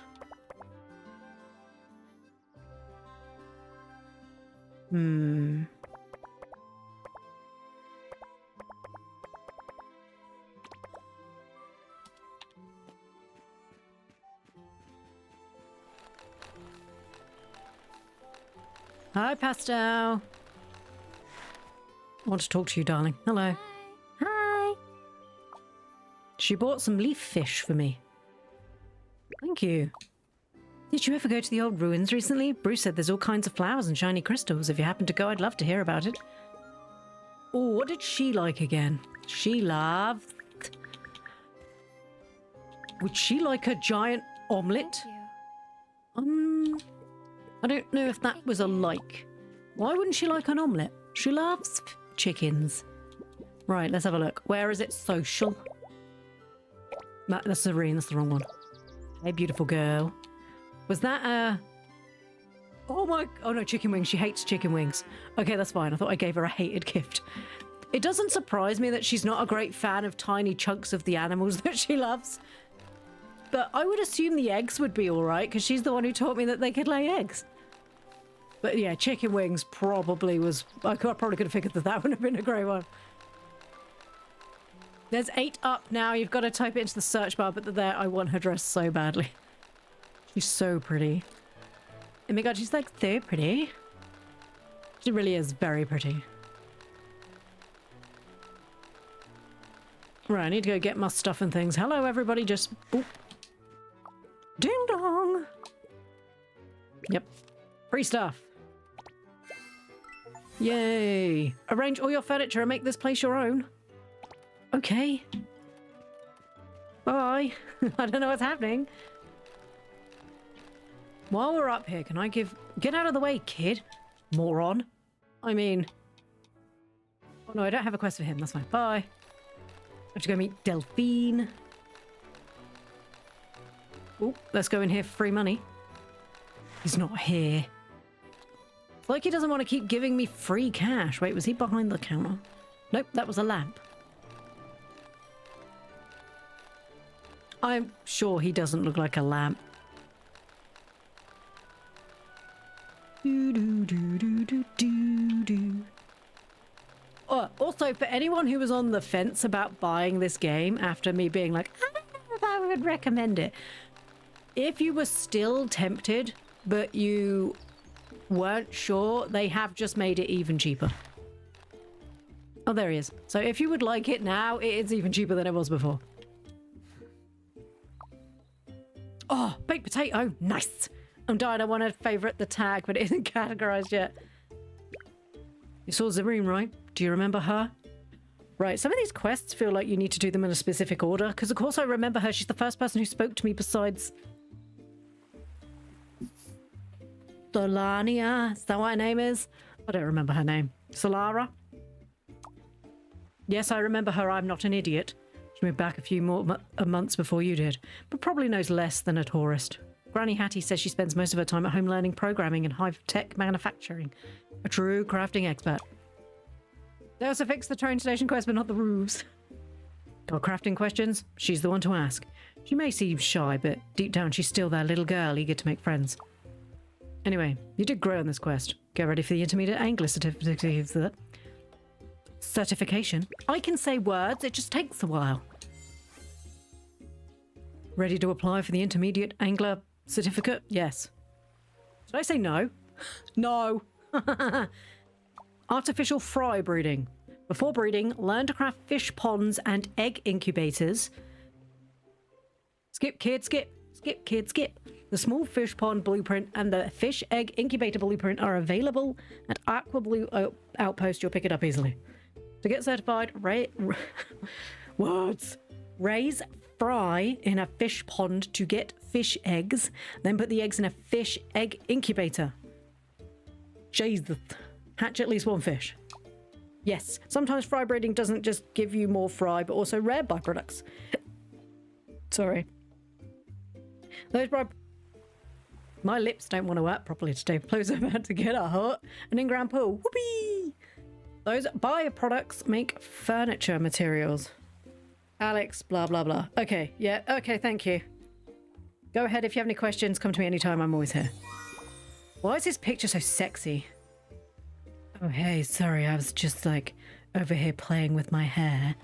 Hi, Pastel. I want to talk to you, darling. Hello. Hi. She bought some leaf fish for me. Thank you. Did you ever go to the old ruins recently? Bruce said there's all kinds of flowers and shiny crystals. If you happen to go, I'd love to hear about it. Oh, what did she like again? She loved... Would she like a giant omelette? I don't know if that was a like. Why wouldn't she like an omelette? She loves chickens. Right, let's have a look. Where is it? Social. That's Serene. That's the wrong one. Hey, beautiful girl. Was that a... Oh my... Oh no, chicken wings. She hates chicken wings. Okay, that's fine. I thought I gave her a hated gift. It doesn't surprise me that she's not a great fan of tiny chunks of the animals that she loves. But I would assume the eggs would be alright, because she's the one who taught me that they could lay eggs. But yeah, chicken wings probably was... I probably could have figured that would have been a great one. There's 8 up now. You've got to type it into the search bar, but there, I want her dress so badly. She's so pretty. Oh my god, she's like so pretty. She really is very pretty. Right, I need to go get my stuff and things. Hello, everybody, just... Boop. Ding dong! Yep. Free stuff. Yay! Arrange all your furniture and make this place your own. Okay. Bye. I don't know what's happening. While we're up here, can I give... Get out of the way, kid. Moron. I mean... Oh no, I don't have a quest for him. That's fine. Bye. I have to go meet Delphine. Oh, let's go in here for free money. He's not here. It's like he doesn't want to keep giving me free cash. Wait, was he behind the counter? Nope, that was a lamp. I'm sure he doesn't look like a lamp. Also, for anyone who was on the fence about buying this game after me being like, I don't know would recommend it. If you were still tempted, but you weren't sure, they have just made it even cheaper. Oh, there he is. So if you would like it now, it is even cheaper than it was before. Oh, baked potato. Nice. I'm dying. I want to favorite the tag, but it isn't categorized yet. You saw Zareen, right? Do you remember her? Right, some of these quests feel like you need to do them in a specific order, because of course I remember her. She's the first person who spoke to me besides Solania. Is that what her name is? I don't remember her name. Solara? Yes, I remember her. I'm not an idiot. She moved back a few more months before you did, but probably knows less than a tourist. Granny Hattie says she spends most of her time at home learning programming and high-tech manufacturing. A true crafting expert. They also fixed the train station quest, but not the roofs. Got crafting questions? She's the one to ask. She may seem shy, but deep down she's still that little girl eager to make friends. Anyway, you did grow on this quest. Get ready for the intermediate angler certification. I can say words, it just takes a while. Ready to apply for the intermediate angler certificate? Yes. Did I say no? No. Artificial fry breeding. Before breeding, learn to craft fish ponds and egg incubators. Skip, kid, skip. Skip, kid, skip. The small fish pond blueprint and the fish egg incubator blueprint are available at Aqua Blue Outpost. You'll pick it up easily. To get certified, raise fry in a fish pond to get fish eggs, then put the eggs in a fish egg incubator. Jesus. Hatch at least one fish. Yes, sometimes fry breeding doesn't just give you more fry, but also rare byproducts. Sorry. My lips don't want to work properly today. Ploo's about to get a hut. An in-ground pool. Whoopee! Those byproducts make furniture materials. Alex, blah, blah, blah. Okay, yeah, okay, thank you. Go ahead, if you have any questions, come to me anytime. I'm always here. Why is this picture so sexy? Oh, hey, sorry, I was just, like, over here playing with my hair.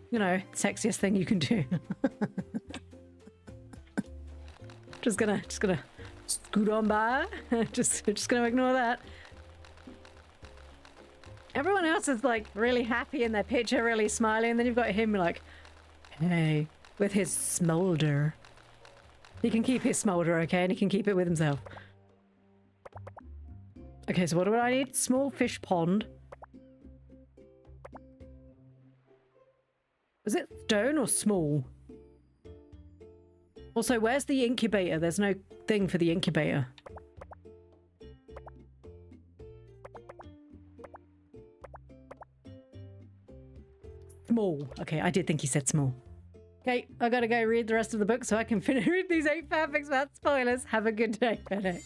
You know, sexiest thing you can do. just gonna scoot on by. just gonna ignore that. Everyone else is, like, really happy in their picture, really smiling, and then you've got him, like, hey, with his smolder. He can keep his smolder, okay, and he can keep it with himself. Okay, so what do I need? Small fish pond. Was it stone or small? Also, where's the incubator? There's no thing for the incubator. Small. Okay, I did think he said small. Okay, I gotta go read the rest of the book so I can finish read these 8 fanfics without spoilers. Have a good day, FedEx.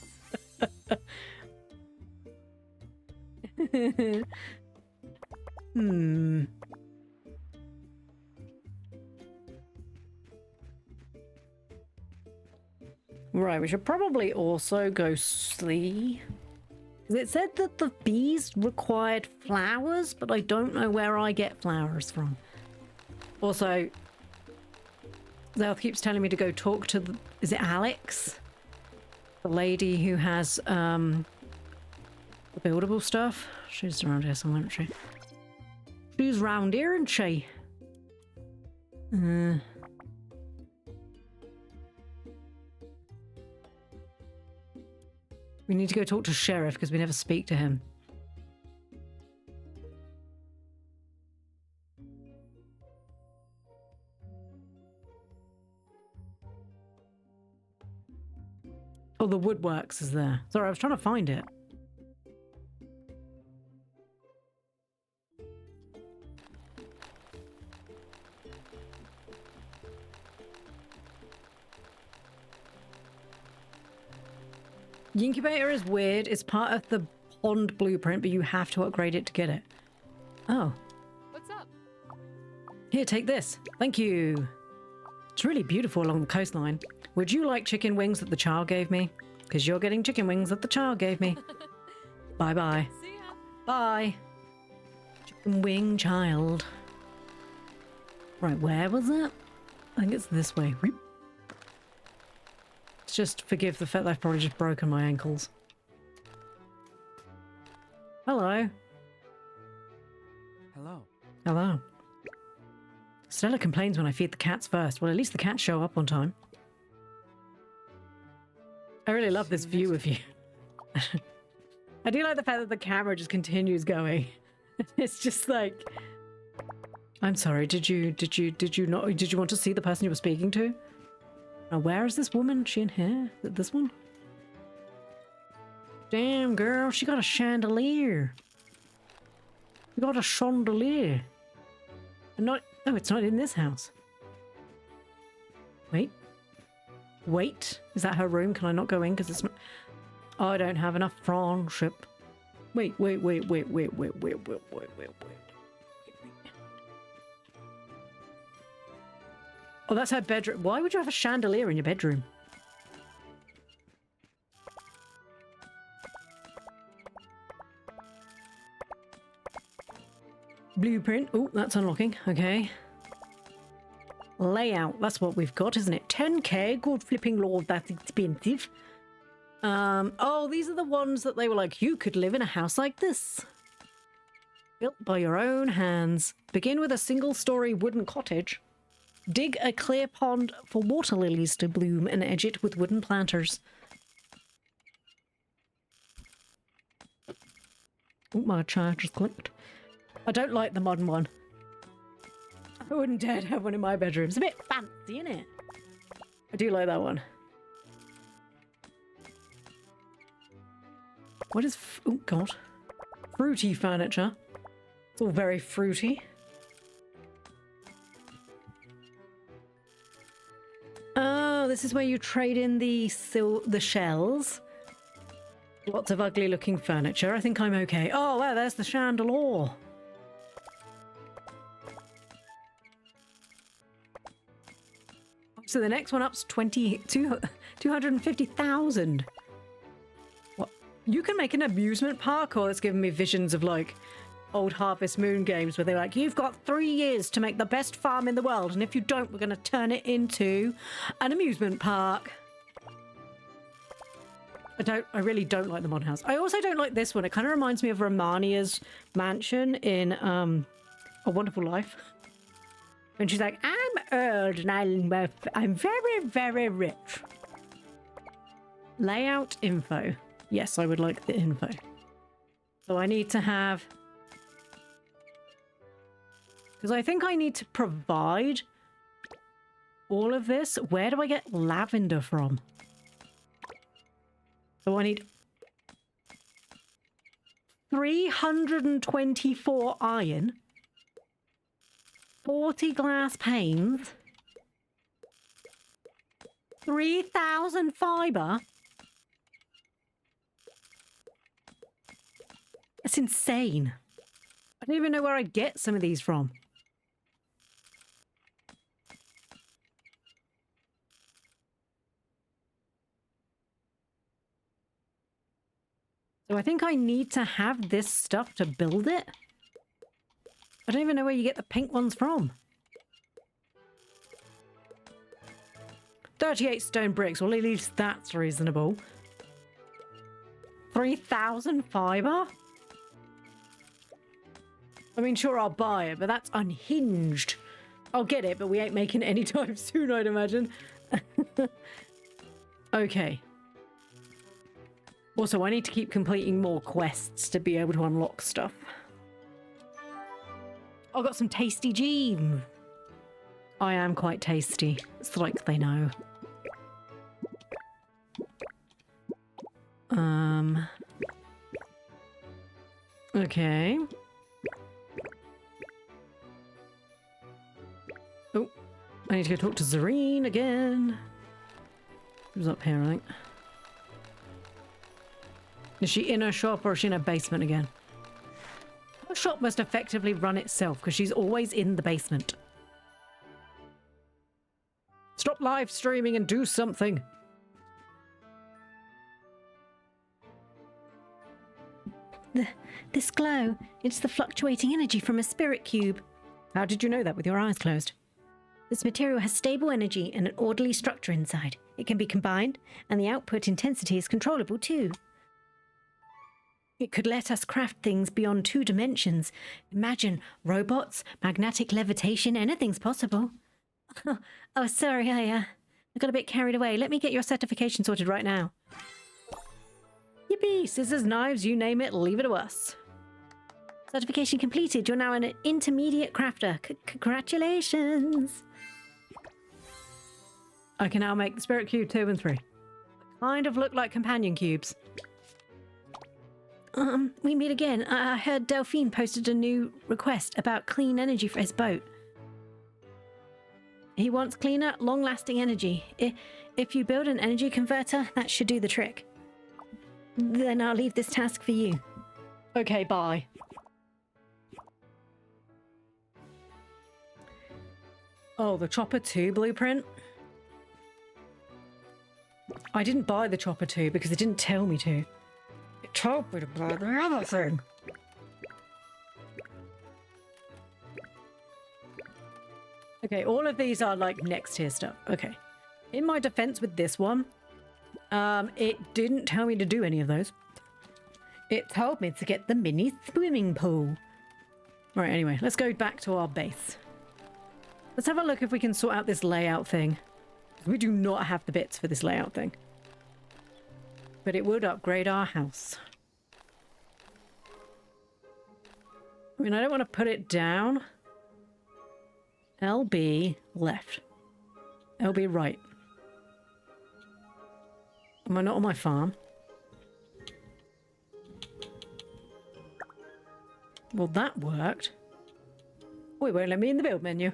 Right, we should probably also go see. It said that the bees required flowers, but I don't know where I get flowers from. Also, Zelth keeps telling me to go talk to the, is it Alex? The lady who has the buildable stuff. She's around here somewhere, isn't she? She's round here, isn't she? We need to go talk to Sheriff because we never speak to him. Oh, the woodworks is there. Sorry, I was trying to find it. The incubator is weird. It's part of the pond blueprint, but you have to upgrade it to get it. Oh. What's up? Here, take this. Thank you. It's really beautiful along the coastline. Would you like chicken wings that the child gave me? Because you're getting chicken wings that the child gave me. Bye-bye. See ya. Bye. Chicken wing child. Right, where was it? I think it's this way. Whoop. just forgive the fact that I've probably just broken my ankles. Hello. Hello. Hello. Stella complains when I feed the cats first. Well, at least the cats show up on time. I really love this view of you. I do like the fact that the camera just continues going. It's just like, I'm sorry, did you want to see the person you were speaking to? Now, where is this woman? Is she in here? Is it this one? Damn, girl, she got a chandelier. You got a chandelier. And not, oh, it's not in this house. Wait. Wait, is that her room? Can I not go in because it's not... I don't have enough friendship. Wait. Oh, that's her bedroom. Why would you have a chandelier in your bedroom? Blueprint. Oh, that's unlocking. Okay. Layout. That's what we've got, isn't it? 10k. Good flipping lord, that's expensive. Oh, these are the ones that they were like, you could live in a house like this. Built by your own hands. Begin with a single-story wooden cottage. Dig a clear pond for water lilies to bloom and edge it with wooden planters. Oh, my charge just clicked. I don't like the modern one. I wouldn't dare to have one in my bedroom. It's a bit fancy, isn't it? I do like that one. What is... oh, God. Fruity furniture. It's all very fruity. Oh, this is where you trade in the shells. Lots of ugly looking furniture. I think I'm okay. Oh, wow, there's the chandelier. So the next one up's 250,000. What? You can make an amusement park? Or it's giving me visions of like old Harvest Moon games where they're like, you've got 3 years to make the best farm in the world, and if you don't, we're going to turn it into an amusement park. I really don't like the mod house. I also don't like this one. It kind of reminds me of Romania's mansion in A Wonderful Life. And she's like, I'm old and I'm very, very rich. Layout info. Yes, I would like the info. So I need to have... because I think I need to provide all of this. Where do I get lavender from? So I need 324 iron, 40 glass panes, 3,000 fiber. That's insane. I don't even know where I get some of these from. So I think I need to have this stuff to build it. I don't even know where you get the pink ones from. 38 stone bricks. Well, at least that's reasonable. 3,000 fiber? I mean, sure, I'll buy it, but that's unhinged. I'll get it, but we ain't making it anytime soon, I'd imagine. Okay. Also, I need to keep completing more quests to be able to unlock stuff. I've got some tasty gems. I am quite tasty. It's like they know. Okay. Oh, I need to go talk to Zareen again. She was up here, I think. Is she in her shop or is she in her basement again? Her shop must effectively run itself because she's always in the basement. Stop live streaming and do something. This glow, it's the fluctuating energy from a spirit cube. How did you know that with your eyes closed? This material has stable energy and an orderly structure inside. It can be combined, and the output intensity is controllable too. It could let us craft things beyond 2 dimensions. Imagine robots, magnetic levitation, anything's possible. Oh, sorry, I got a bit carried away. Let me get your certification sorted right now. Yippee! Scissors, knives, you name it, leave it to us. Certification completed. You're now an intermediate crafter. Congratulations. I can now make the Spirit Cube 2 and 3. Kind of look like companion cubes. We meet again. I heard Delphine posted a new request about clean energy for his boat. He wants cleaner, long-lasting energy. If you build an energy converter, that should do the trick. Then I'll leave this task for you. Okay, bye. Oh, the Chopper 2 blueprint? I didn't buy the Chopper 2 because it didn't tell me to. It told me to buy the other thing. Okay, all of these are like next tier stuff. Okay. In my defense with this one, it didn't tell me to do any of those. It told me to get the mini swimming pool. Right, anyway, let's go back to our base. Let's have a look if we can sort out this layout thing. We do not have the bits for this layout thing. But it would upgrade our house. I mean, I don't want to put it down. LB left. LB right. Am I not on my farm? Well, that worked. Oh, it won't let me in the build menu.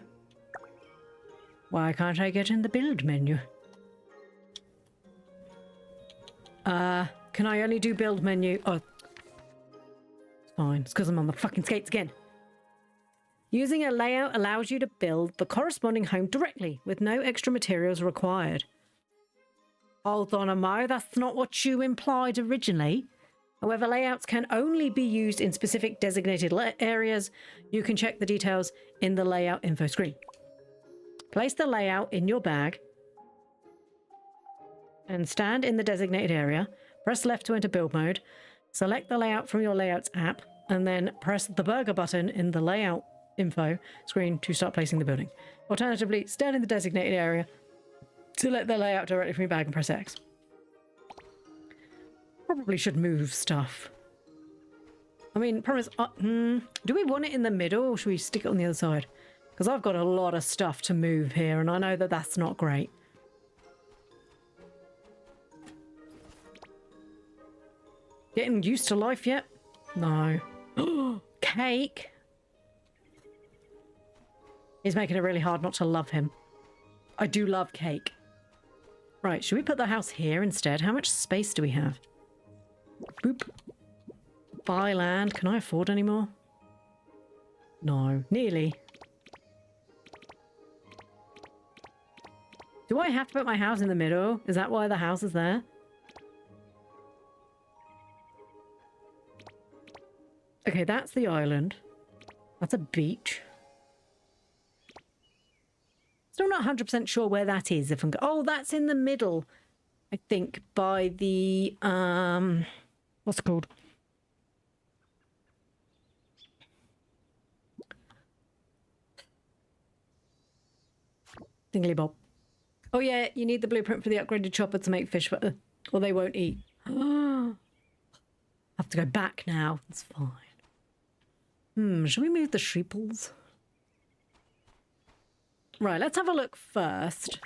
Why can't I get in the build menu? Can I only do build menu? Oh, it's fine. It's because I'm on the fucking skates again. Using a layout allows you to build the corresponding home directly with no extra materials required. Hold on a mo, that's not what you implied originally. However, layouts can only be used in specific designated areas. You can check the details in the layout info screen. Place the layout in your bag and stand in the designated area. Press left to enter build mode. Select the layout from your layouts app and then press the burger button in the layout info screen to start placing the building. Alternatively, stand in the designated area, select the layout directly from your bag and press X. Probably should move stuff. I mean, promise. Do we want it in the middle or should we stick it on the other side? Because I've got a lot of stuff to move here and I know that that's not great. Getting used to life yet? No. Cake. He's making it really hard not to love him. I do love cake. Right, should we put the house here instead? How much space do we have? Boop. Buy land. Can I afford any more? No. Nearly. Do I have to put my house in the middle? Is that why the house is there? Okay, that's the island. That's a beach. Still not 100% sure where that is. If I'm oh, that's in the middle. I think by the what's it called? Dingly bob. Oh yeah, you need the blueprint for the upgraded chopper to make fish, or they won't eat. I have to go back now. That's fine. Should we move the sheeples? Right, let's have a look first.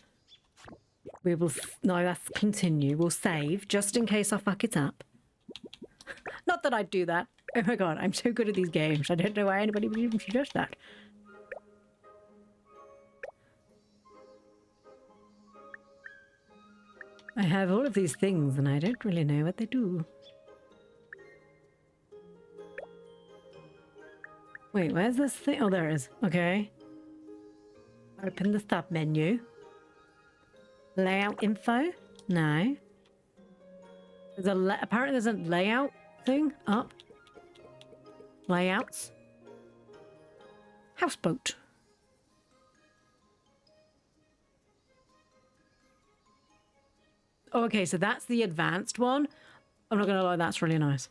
We will... No, that's continue. We'll save, just in case I fuck it up. Not that I'd do that. Oh my god, I'm so good at these games. I don't know why anybody would even suggest that. I have all of these things and I don't really know what they do. Wait, where's this thing? Oh, there it is. Okay. Open the sub menu. Layout info? No. Apparently there's a layout thing up. Layouts. Houseboat. Oh, okay, so that's the advanced one. I'm not gonna lie, that's really nice.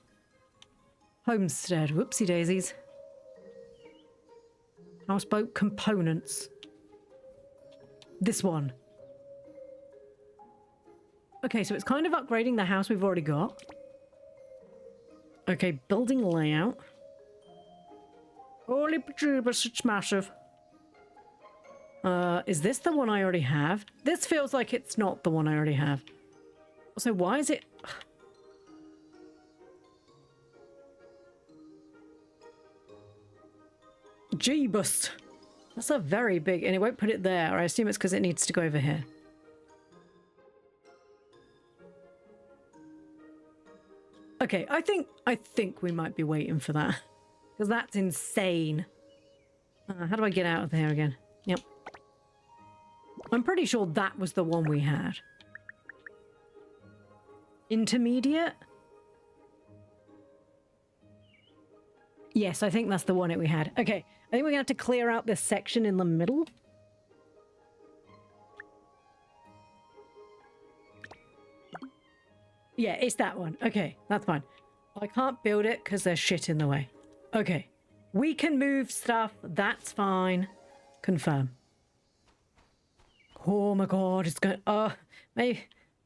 Homestead, whoopsie daisies. Houseboat components. This one. Okay, so it's kind of upgrading the house we've already got. Okay, building layout. Holy pajubas, it's massive. Is this the one I already have? This feels like it's not the one I already have. So why is it... Jeebus. That's a very big... And it won't put it there. I assume it's because it needs to go over here. Okay, I think we might be waiting for that. Because that's insane. How do I get out of there again? Yep. I'm pretty sure that was the one we had. Intermediate? Yes, I think that's the one that we had. Okay, I think we're gonna have to clear out this section in the middle. Yeah, it's that one. Okay, that's fine. I can't build it because there's shit in the way. Okay, we can move stuff. That's fine. Confirm. Oh my god, it's going...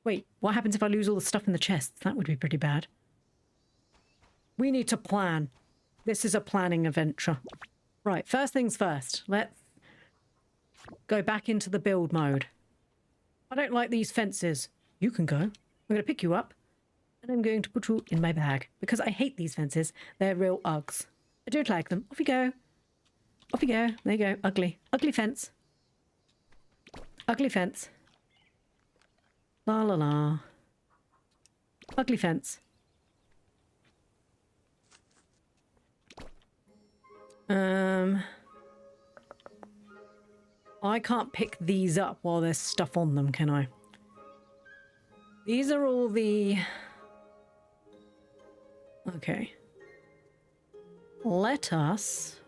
Wait, what happens if I lose all the stuff in the chests? That would be pretty bad. We need to plan. This is a planning adventure. Right, first things first. Let's go back into the build mode. I don't like these fences. You can go. I'm going to pick you up. And I'm going to put you in my bag. Because I hate these fences. They're real Uggs. I don't like them. Off you go. Off you go. There you go. Ugly. Ugly fence. Ugly fence. La la la. Ugly fence. I can't pick these up while there's stuff on them, can I? These are all the... Okay. Let us...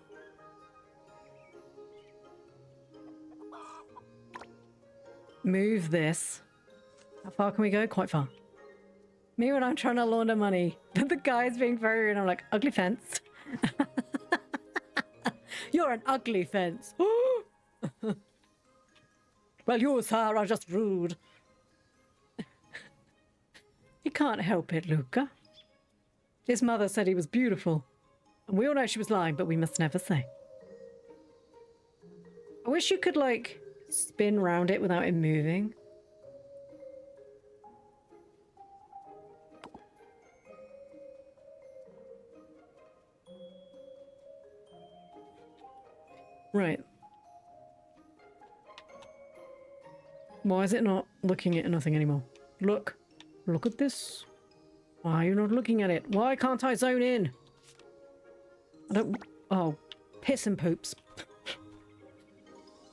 move this. How far can we go? Quite far. Me when I'm trying to launder money. The guy's being very rude and I'm like, ugly fence. You're an ugly fence. Well, you, sir, are just rude. You can't help it, Luca. His mother said he was beautiful. And we all know she was lying, but we must never say. I wish you could, like, spin round it without it moving. Right. Why is it not looking at nothing anymore? Look. Look at this. Why are you not looking at it? Why can't I zone in? I don't... Oh, piss and poops.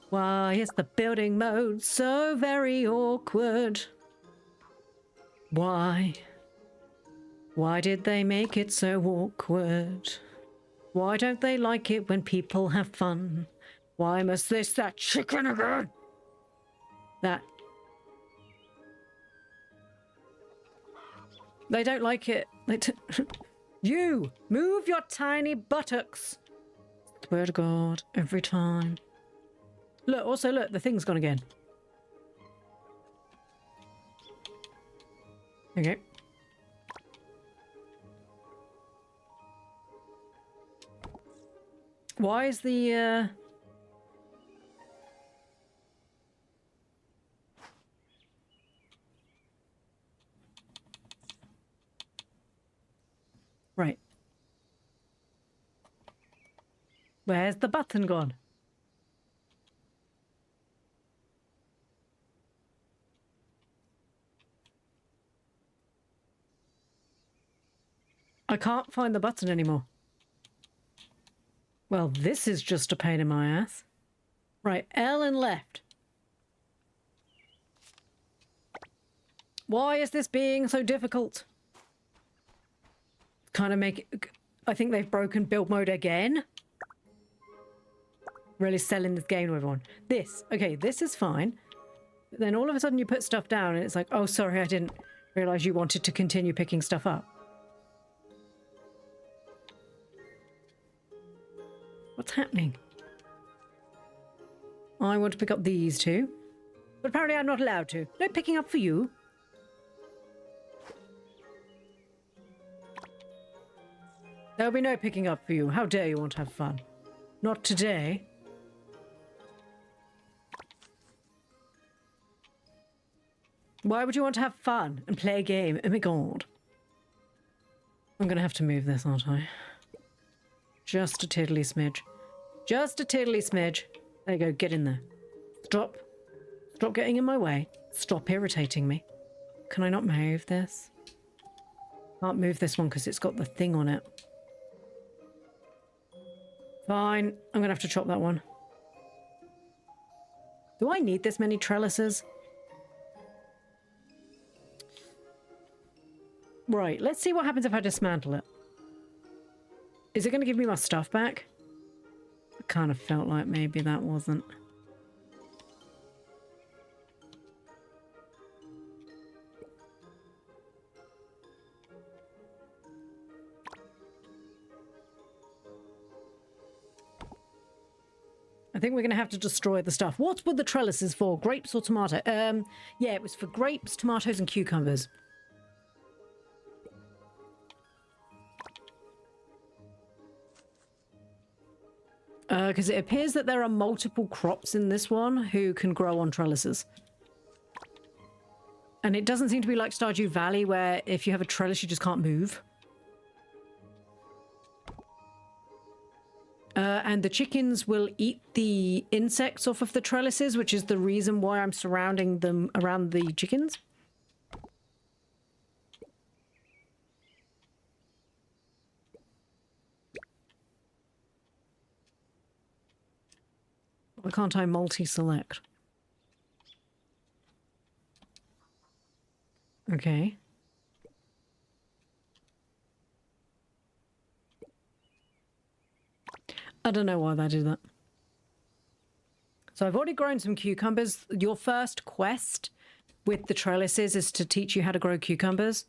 Why is the building mode so very awkward? Why? Why did they make it so awkward? Why don't they like it when people have fun? Why must that chicken again? That. They don't like it. You! Move your tiny buttocks! Swear to God, every time. Look, also look, the thing's gone again. Okay. Why is the, Right. Where's the button gone? I can't find the button anymore. Well, this is just a pain in my ass. Right, L and left. Why is this being so difficult? Kind of make it... I think they've broken build mode again. Really selling this game to everyone. This. Okay, this is fine. Then all of a sudden you put stuff down and it's like, oh, sorry, I didn't realize you wanted to continue picking stuff up. What's happening? I want to pick up these two, but apparently I'm not allowed to. No picking up for you. There'll be no picking up for you. How dare you want to have fun? Not today. Why would you want to have fun and play a game? Oh my god. I'm gonna have to move this, aren't I? Just a tiddly smidge. Just a tiddly smidge. There you go, get in there. Stop. Stop getting in my way. Stop irritating me. Can I not move this? Can't move this one because it's got the thing on it. Fine. I'm gonna have to chop that one. Do I need this many trellises? Right, let's see what happens if I dismantle it. Is it going to give me my stuff back? I kind of felt like maybe that wasn't. I think we're going to have to destroy the stuff. What were the trellises for? Grapes or tomato? Yeah, it was for grapes, tomatoes, and cucumbers. Because it appears that there are multiple crops in this one who can grow on trellises. And it doesn't seem to be like Stardew Valley, where if you have a trellis, you just can't move. And the chickens will eat the insects off of the trellises, which is the reason why I'm surrounding them around the chickens. Why can't I multi-select? Okay. I don't know why they did that. So I've already grown some cucumbers. Your first quest with the trellises is to teach you how to grow cucumbers.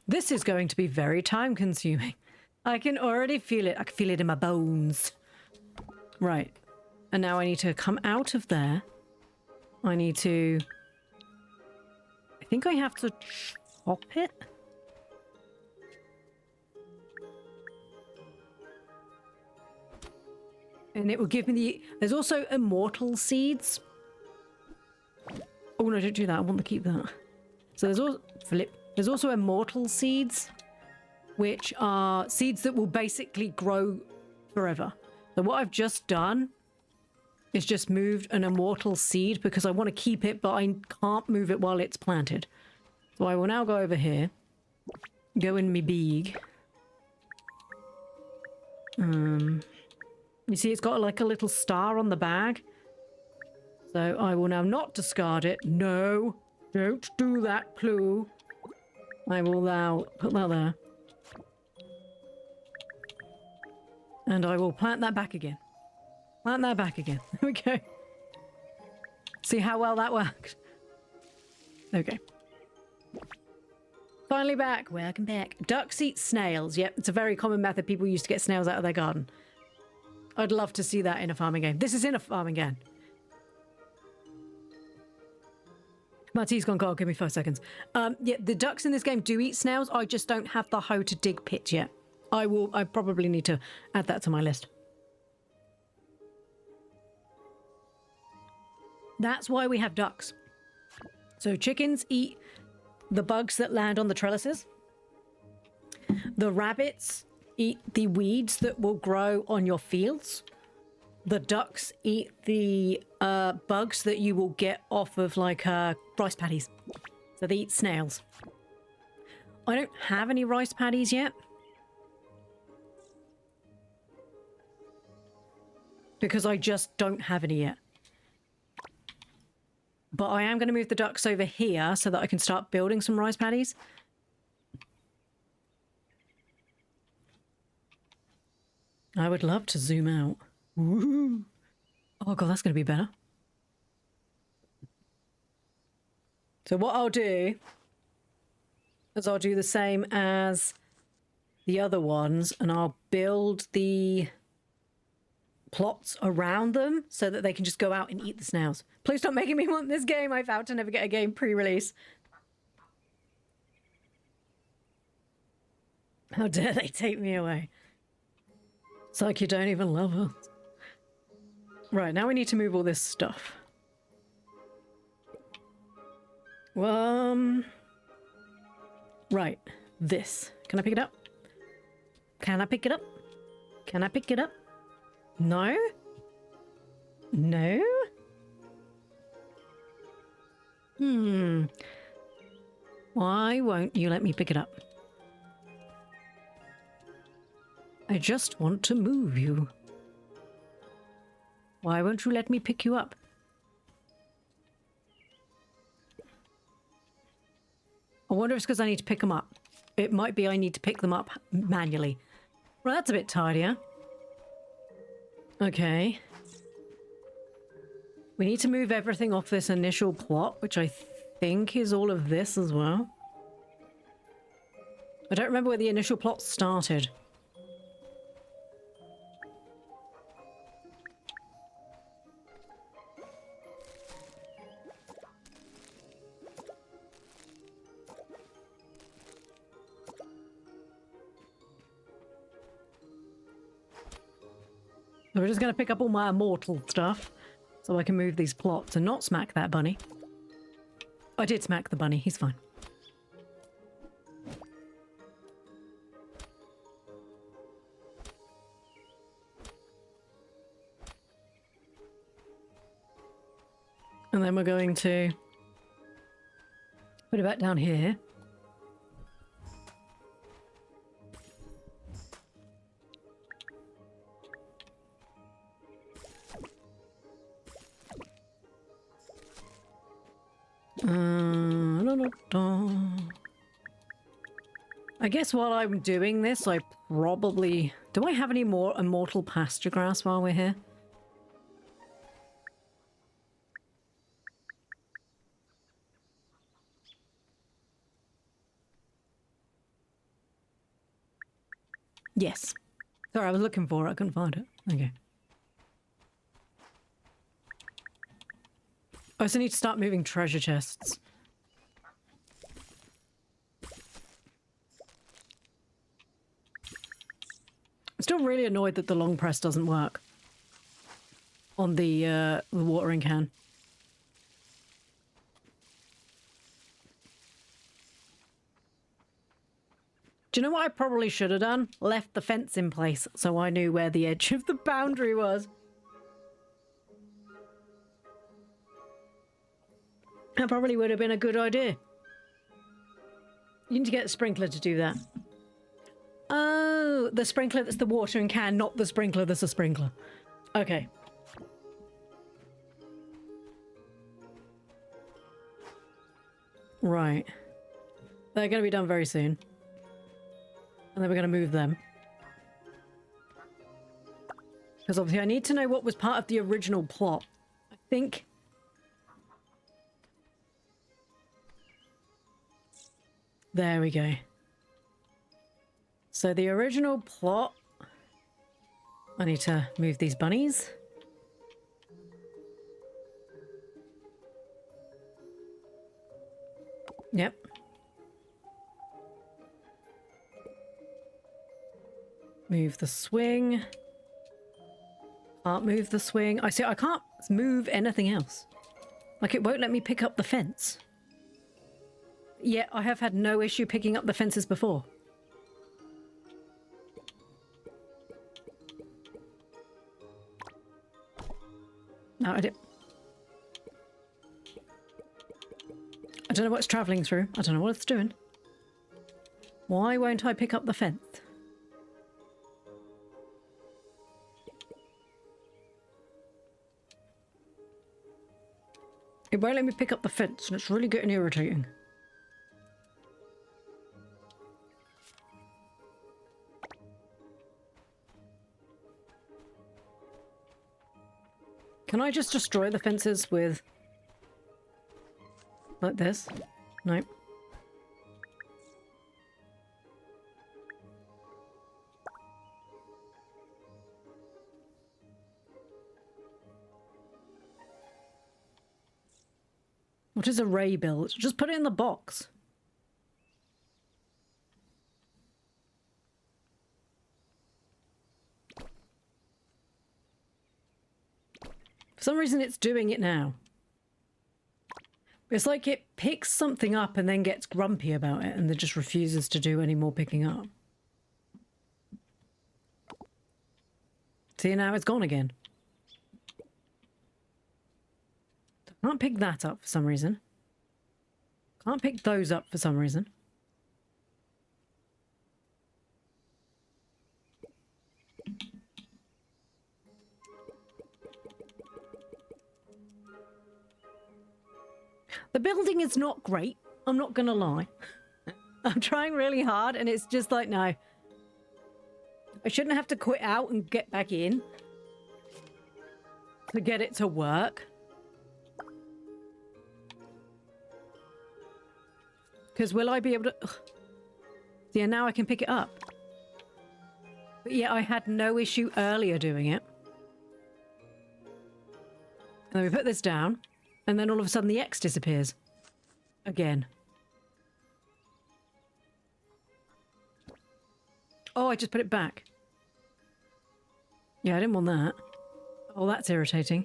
This is going to be very time consuming. I can already feel it. I can feel it in my bones. Right. And now I need to come out of there. I need to... I think I have to chop it. And it will give me the... There's also immortal seeds. Oh no, don't do that. I want to keep that. So there's also... Flip. There's also immortal seeds, which are seeds that will basically grow forever. So what I've just done is just moved an immortal seed because I want to keep it, but I can't move it while it's planted. So I will now go over here, go in me bag. You see it's got like a little star on the bag. So I will now not discard it. No, don't do that, Ploo. I will now put that there. And I will plant that back again. Plant that back again. There we go. See how well that worked? Okay. Finally back. Welcome back. Ducks eat snails. Yep, it's a very common method people use to get snails out of their garden. I'd love to see that in a farming game. This is in a farming game. My tea's gone cold. Give me 5 seconds. Yeah, the ducks in this game do eat snails. I just don't have the hoe to dig pits yet. I probably need to add that to my list. That's why we have ducks. So chickens eat the bugs that land on the trellises. The rabbits eat the weeds that will grow on your fields. The ducks eat the bugs that you will get off of like rice paddies. So they eat snails. I don't have any rice paddies yet. Because I just don't have any yet. But I am going to move the ducks over here so that I can start building some rice paddies. I would love to zoom out. Woohoo! Oh god, that's going to be better. So what I'll do is I'll do the same as the other ones, and I'll build the plots around them so that they can just go out and eat the snails. Please stop making me want this game. I vowed to never get a game pre-release. How dare they take me away? It's like you don't even love us. Right, now we need to move all this stuff. Right, this. Can I pick it up? Can I pick it up? Can I pick it up? No? No? Why won't you let me pick it up? I just want to move you. Why won't you let me pick you up? I wonder if it's because I need to pick them up. It might be I need to pick them up manually. Well, that's a bit tidier. Okay. We need to move everything off this initial plot, which I think is all of this as well. I don't remember where the initial plot started. So we're just going to pick up all my immortal stuff so I can move these plots and not smack that bunny. I did smack the bunny. He's fine. And then we're going to put it back down here. I guess while I'm doing this, I probably... Do I have any more immortal pasture grass while we're here? Yes. Sorry, I was looking for it. I couldn't find it. Okay. I also need to start moving treasure chests. I'm still really annoyed that the long press doesn't work on the watering can. Do you know what I probably should have done? Left the fence in place so I knew where the edge of the boundary was. That probably would have been a good idea. You need to get a sprinkler to do that. Oh, the sprinkler that's the watering can, not the sprinkler that's a sprinkler. Okay. Right. They're going to be done very soon. And then we're going to move them. Because obviously I need to know what was part of the original plot. I think... There we go. So the original plot... I need to move these bunnies. Yep. Move the swing. Can't move the swing. I see, I can't move anything else. Like, it won't let me pick up the fence. Yet I have had no issue picking up the fences before. No, I don't know what it's travelling through. I don't know what it's doing. Why won't I pick up the fence? It won't let me pick up the fence, and it's really getting irritating. Can I just destroy the fences with... like this? No. What is array build? Just put it in the box. For some reason it's doing it now. It's like it picks something up and then gets grumpy about it and then just refuses to do any more picking up. See, now it's gone again. Can't pick that up for some reason. Can't pick those up for some reason. The building is not great, I'm not gonna lie. I'm trying really hard and it's just like, no. I shouldn't have to quit out and get back in to get it to work. Because will I be able to... Ugh. Yeah, now I can pick it up. But yeah, I had no issue earlier doing it. And then we put this down. And then all of a sudden the X disappears. Again. Oh, I just put it back. Yeah, I didn't want that. Oh, that's irritating.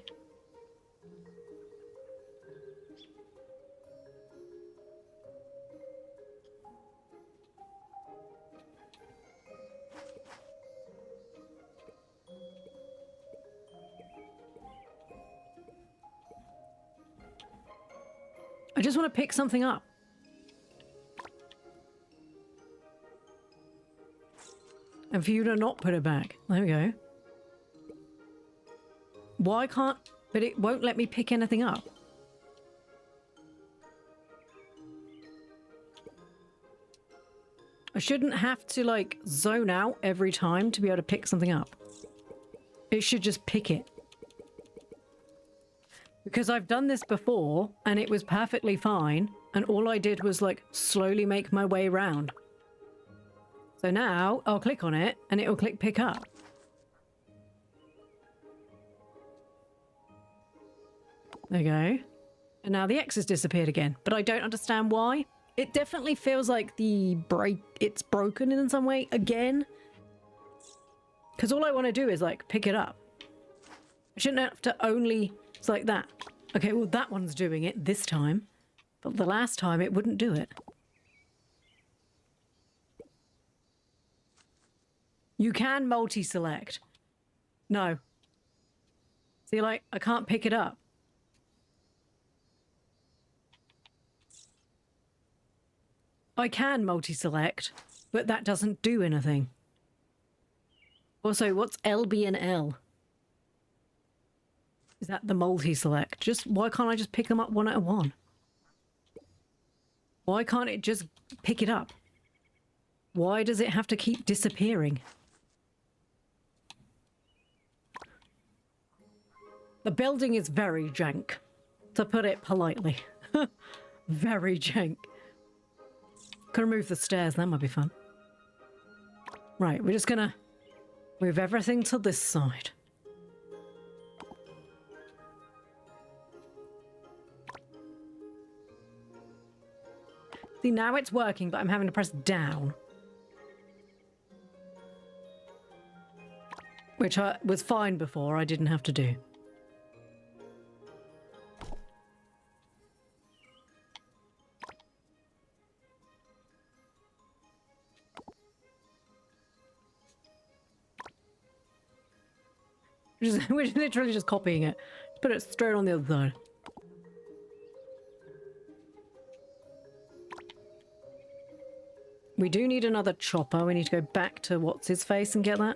I just want to pick something up. And for you to not put it back. There we go. Why can't... But it won't let me pick anything up. I shouldn't have to, like, zone out every time to be able to pick something up. It should just pick it. Because I've done this before, and it was perfectly fine, and all I did was, like, slowly make my way around. So now, I'll click on it, and it'll click pick up. There you go. And now the X has disappeared again, but I don't understand why. It definitely feels like it's broken in some way again. Because all I want to do is, like, pick it up. I shouldn't have to only... It's like that. Okay, well, that one's doing it this time. But the last time, it wouldn't do it. You can multi-select. No. See, like, I can't pick it up. I can multi-select, but that doesn't do anything. Also, what's LB and L? Is that the multi-select? Just, why can't I just pick them up one at a one? Why can't it just pick it up? Why does it have to keep disappearing? The building is very jank, to put it politely. Very jank. Could remove the stairs, that might be fun. Right, we're just gonna move everything to this side. See, now it's working, but I'm having to press down. Which was fine before, I didn't have to do. We're literally just copying it. Put it straight on the other side. We do need another chopper. We need to go back to what's his face and get that.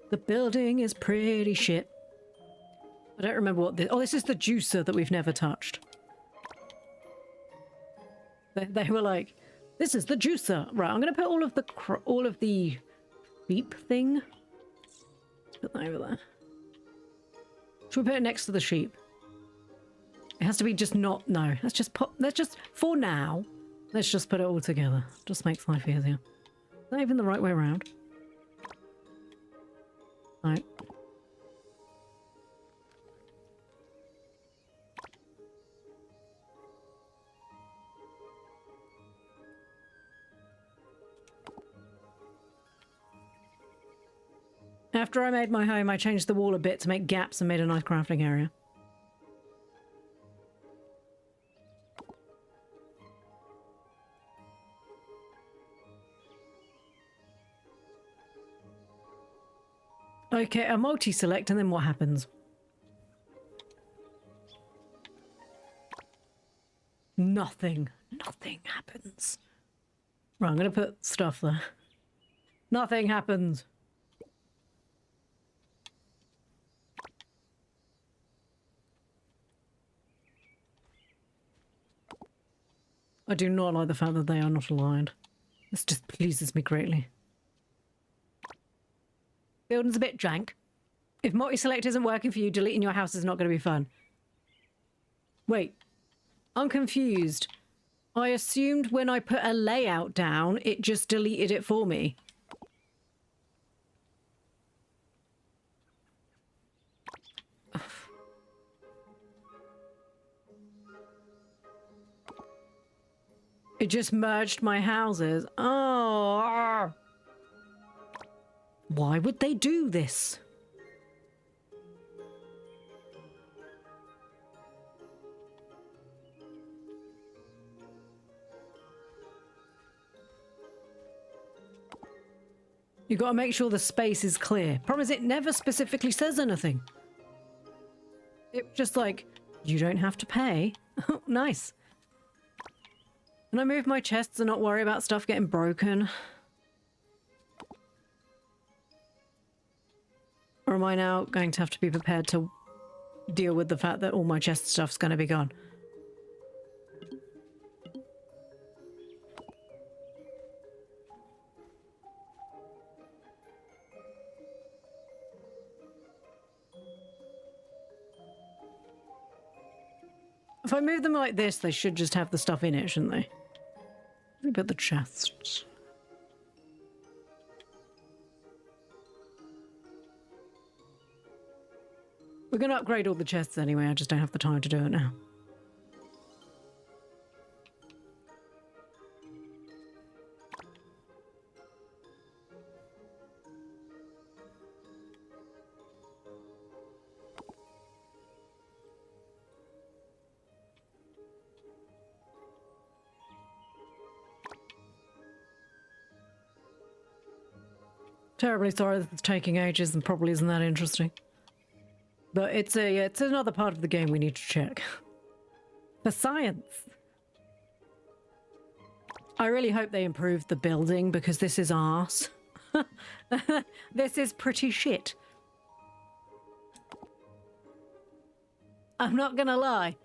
The building is pretty shit. I don't remember what this... Oh, this is the juicer that we've never touched. They were like, this is the juicer. Right, I'm going to put all of the beep thing. Put that over there. Should we put it next to the sheep? It has to be just not... No, let's just... For now, let's just put it all together. Just makes life easier. Is that even the right way around? Right. After I made my home, I changed the wall a bit to make gaps and made a nice crafting area. Okay, I multi-select and then what happens? Nothing. Nothing happens. Right, I'm going to put stuff there. Nothing happens. I do not like the fact that they are not aligned. This just pleases me greatly. Building's a bit jank. If multi-select isn't working for you, deleting your house is not going to be fun. Wait. I'm confused. I assumed when I put a layout down, it just deleted it for me. It just merged my houses. Oh. Why would they do this? You gotta make sure the space is clear. Problem is, it never specifically says anything. It's just like, you don't have to pay. Nice. Can I move my chests and not worry about stuff getting broken? Or am I now going to have to be prepared to deal with the fact that all my chest stuff's going to be gone? If I move them like this, they should just have the stuff in it, shouldn't they? What about the chests? We're going to upgrade all the chests anyway, I just don't have the time to do it now. Terribly sorry that it's taking ages and probably isn't that interesting. But it's another part of the game we need to check. For science. I really hope they improve the building because this is arse. This is pretty shit. I'm not gonna lie.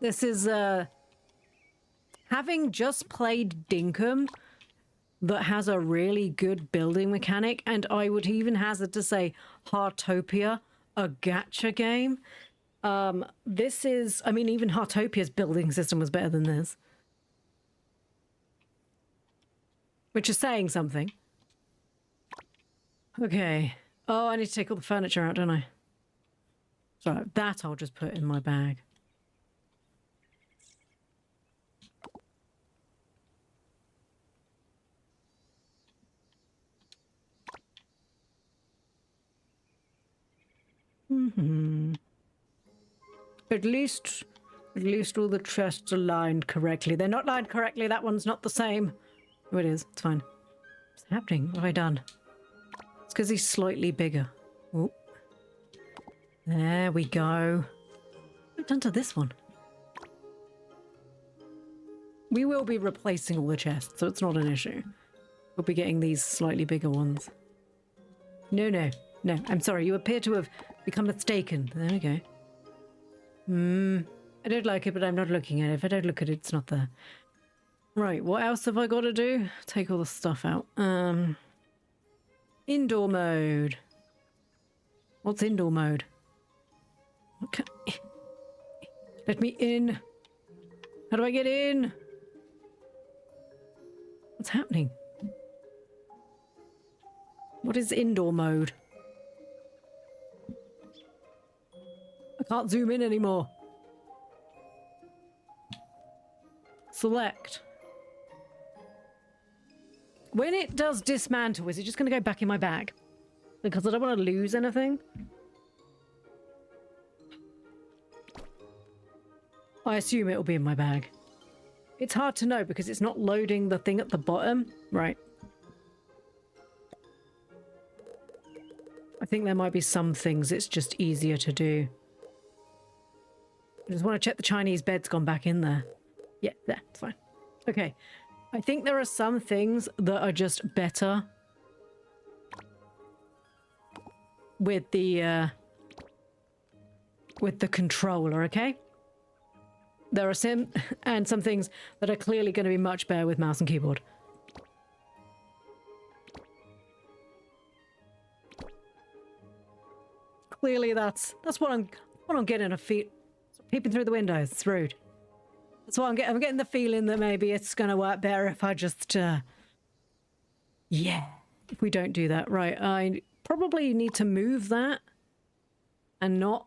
This is, having just played Dinkum, that has a really good building mechanic, and I would even hazard to say Heartopia, a gacha game. This is, I mean, even Heartopia's building system was better than this. Which is saying something. Okay. Oh, I need to take all the furniture out, don't I? So that I'll just put in my bag. Mm-hmm. At least all the chests are lined correctly. They're not lined correctly. That one's not the same. Oh, it is. It's fine. What's happening? What have I done? It's because he's slightly bigger. Oh. There we go. What have I done to this one? We will be replacing all the chests, so it's not an issue. We'll be getting these slightly bigger ones. No, no. No, I'm sorry. You appear to have become mistaken. There we go. I don't like it, but I'm not looking at it. If I don't look at it, it's not there. Right, what else have I got to do? Take all the stuff out. Indoor mode. What's indoor mode? Okay. Let me in. How do I get in? What's happening? What is indoor mode? I can't zoom in anymore. Select. When it does dismantle, is it just going to go back in my bag? Because I don't want to lose anything. I assume it'll be in my bag. It's hard to know because it's not loading the thing at the bottom. Right. I think there might be some things it's just easier to do. I just want to check the Chinese bed's gone back in there. Yeah, there, it's fine. Okay. I think there are some things that are just better with the controller, okay? There are some things that are clearly going to be much better with mouse and keyboard. Clearly that's what I'm getting a feel. Peeping through the windows, it's rude. That's what I'm getting the feeling that maybe it's going to work better if I just yeah, if we don't do that. Right, I probably need to move that and not,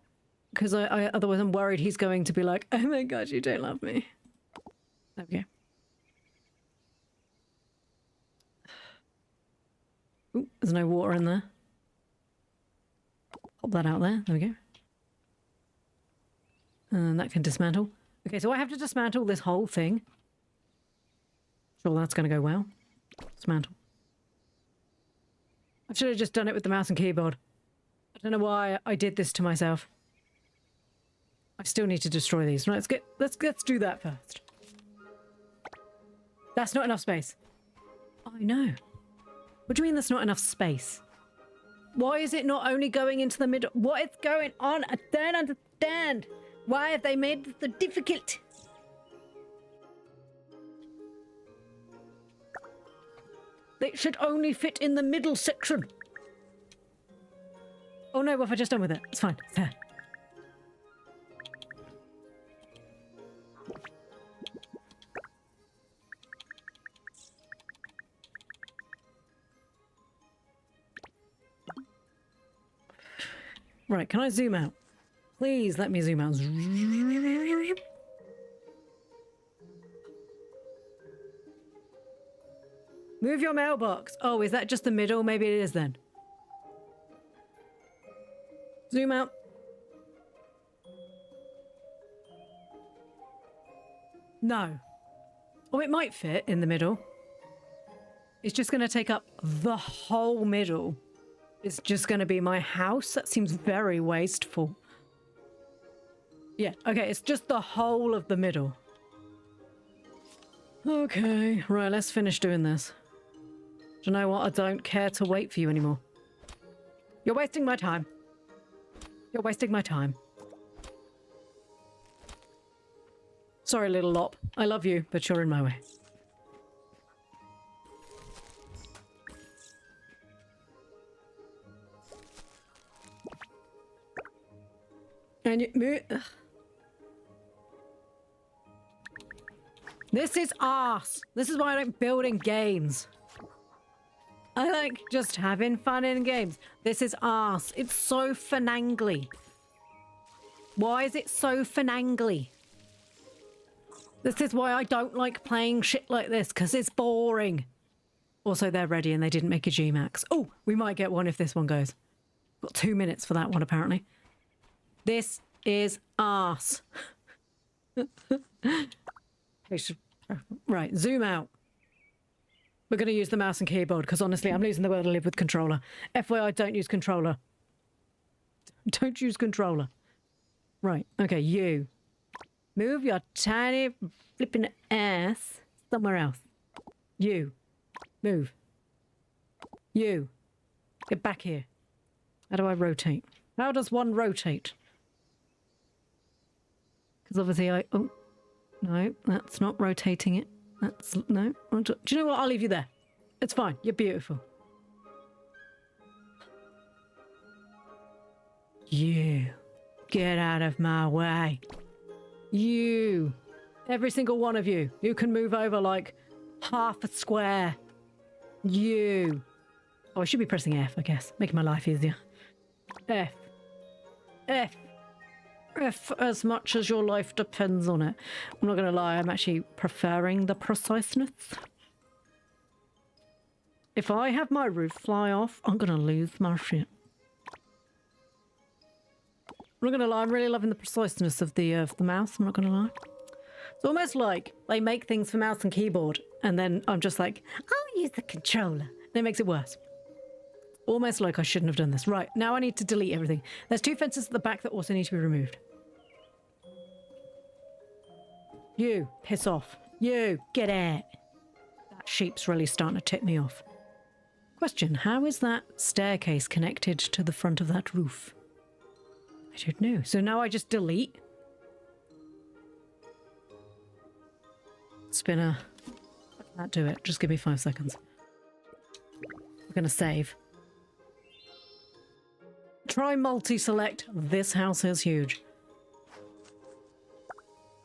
because I otherwise I'm worried he's going to be like, oh my god, you don't love me. There we go. Ooh, there's no water in there. Pop that out there. There we go. And that can dismantle. Okay, so I have to dismantle this whole thing. Sure, that's going to go well. Dismantle. I should have just done it with the mouse and keyboard. I don't know why I did this to myself. I still need to destroy these. Right, let's do that first. That's not enough space. I know. What do you mean that's not enough space? Why is it not only going into the middle? What is going on? I don't understand. Why have they made it so difficult? They should only fit in the middle section. Oh no, what have I just done with it? It's fine. It's there. Right, can I zoom out? Please let me zoom out. Move your mailbox. Oh, is that just the middle? Maybe it is then. Zoom out. No. Oh, it might fit in the middle. It's just going to take up the whole middle. It's just going to be my house. That seems very wasteful. Yeah, okay, it's just the whole of the middle. Okay, right, let's finish doing this. Do you know what? I don't care to wait for you anymore. You're wasting my time. You're wasting my time. Sorry, little lop. I love you, but you're in my way. And you move. Ugh. This is arse. This is why I don't build in games. I like just having fun in games. This is arse. It's so finangly. Why is it so finangly? This is why I don't like playing shit like this, because it's boring. Also, they're ready and they didn't make a Gmax. Oh, we might get one if this one goes. Got 2 minutes for that one, apparently. This is arse. Right, zoom out. We're going to use the mouse and keyboard because honestly, I'm losing the will to live with controller. FYI, don't use controller. Don't use controller. Right, okay, you. Move your tiny flipping ass somewhere else. You. Move. You. Get back here. How do I rotate? How does one rotate? Because obviously oh, no, that's not rotating it. That's, no. Do you know what? I'll leave you there. It's fine. You're beautiful. You. Get out of my way. You. Every single one of you. You can move over like half a square. You. Oh, I should be pressing F, I guess. Making my life easier. F. F. F as much as your life depends on it. I'm not going to lie, I'm actually preferring the preciseness. If I have my roof fly off, I'm going to lose my shit. I'm not going to lie, I'm really loving the preciseness of the mouse, I'm not going to lie. It's almost like they make things for mouse and keyboard, and then I'm just like, I'll use the controller. And it makes it worse. Almost like I shouldn't have done this. Right, now I need to delete everything. There's 2 fences at the back that also need to be removed. You, piss off. You, get out. That sheep's really starting to tip me off. Question, how is that staircase connected to the front of that roof? I don't know. So now I just delete. Spinner. How can that do it? Just give me 5 seconds. I'm going to save. Try multi-select. This house is huge.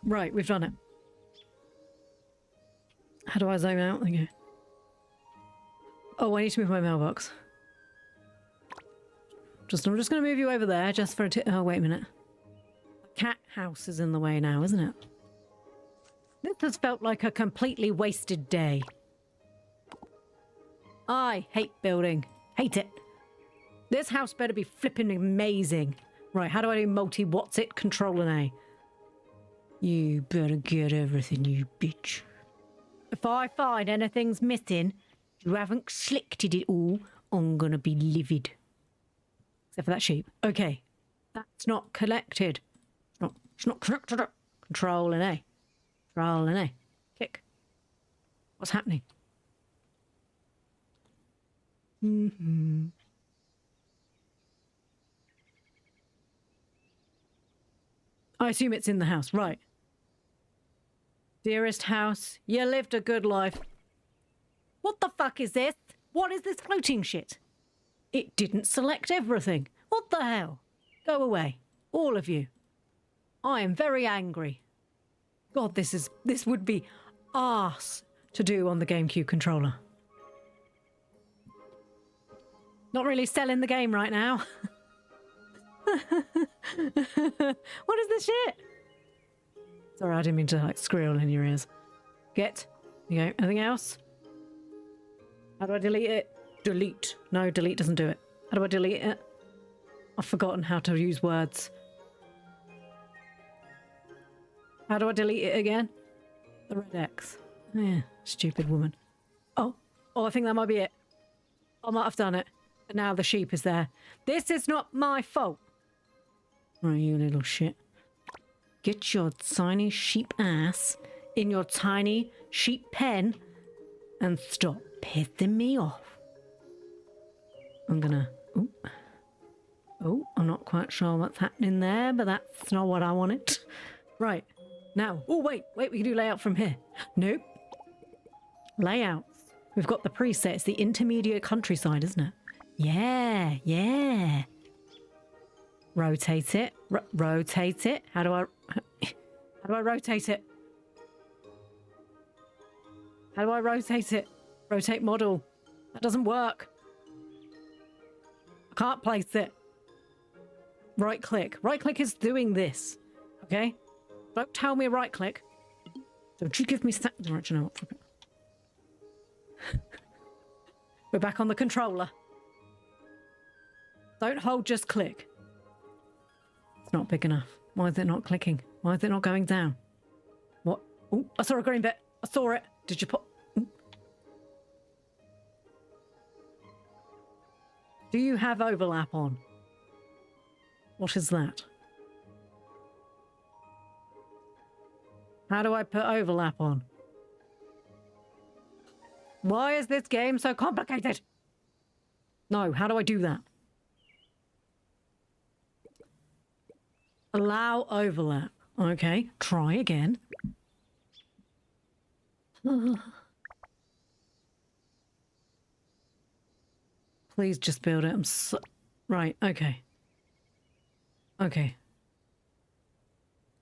Right, we've done it. How do I zoom out? Okay. Oh, I need to move my mailbox. I'm just going to move you over there just for a oh, wait a minute. The cat house is in the way now, isn't it? This has felt like a completely wasted day. I hate building. Hate it. This house better be flipping amazing. Right, how do I do multi-what's it? Control and A. You better get everything, you bitch. If I find anything's missing, you haven't slicked it all, I'm gonna be livid. Except for that sheep. Okay. That's not collected. It's not connected. Control and A. Control and A. Kick. What's happening? I assume it's in the house, right. Dearest house, you lived a good life. What the fuck is this? What is this floating shit? It didn't select everything. What the hell? Go away. All of you. I am very angry. God, this would be arse to do on the GameCube controller. Not really selling the game right now. What is this shit? Sorry, I didn't mean to like squeal in your ears. Get. You go. Anything else? How do I delete it? Delete. No, delete doesn't do it. How do I delete it? I've forgotten how to use words. How do I delete it again? The red X. Yeah, stupid woman. Oh, I think that might be it. I might have done it. But now the sheep is there. This is not my fault. Right, you little shit. Get your tiny sheep ass in your tiny sheep pen and stop pissing me off. I'm gonna... Ooh. Oh, I'm not quite sure what's happening there, but that's not what I wanted. Right. Now. Oh, wait, we can do layout from here. Nope. Layouts. We've got the preset. It's the intermediate countryside, isn't it? Yeah. Rotate it. Rotate it. How do I rotate it? How do I rotate it? Rotate model. That doesn't work. I can't place it. Right click. Right click is doing this. Okay? Don't tell me right click. Don't you give me right, you know what? We're back on the controller. Don't hold, just click. It's not big enough. Why is it not clicking? Why is it not going down? What? Oh, I saw a green bit. I saw it. Did you put... Ooh. Do you have overlap on? What is that? How do I put overlap on? Why is this game so complicated? No, how do I do that? Allow overlap. Okay, try again. Please just build it. Right, okay. Okay.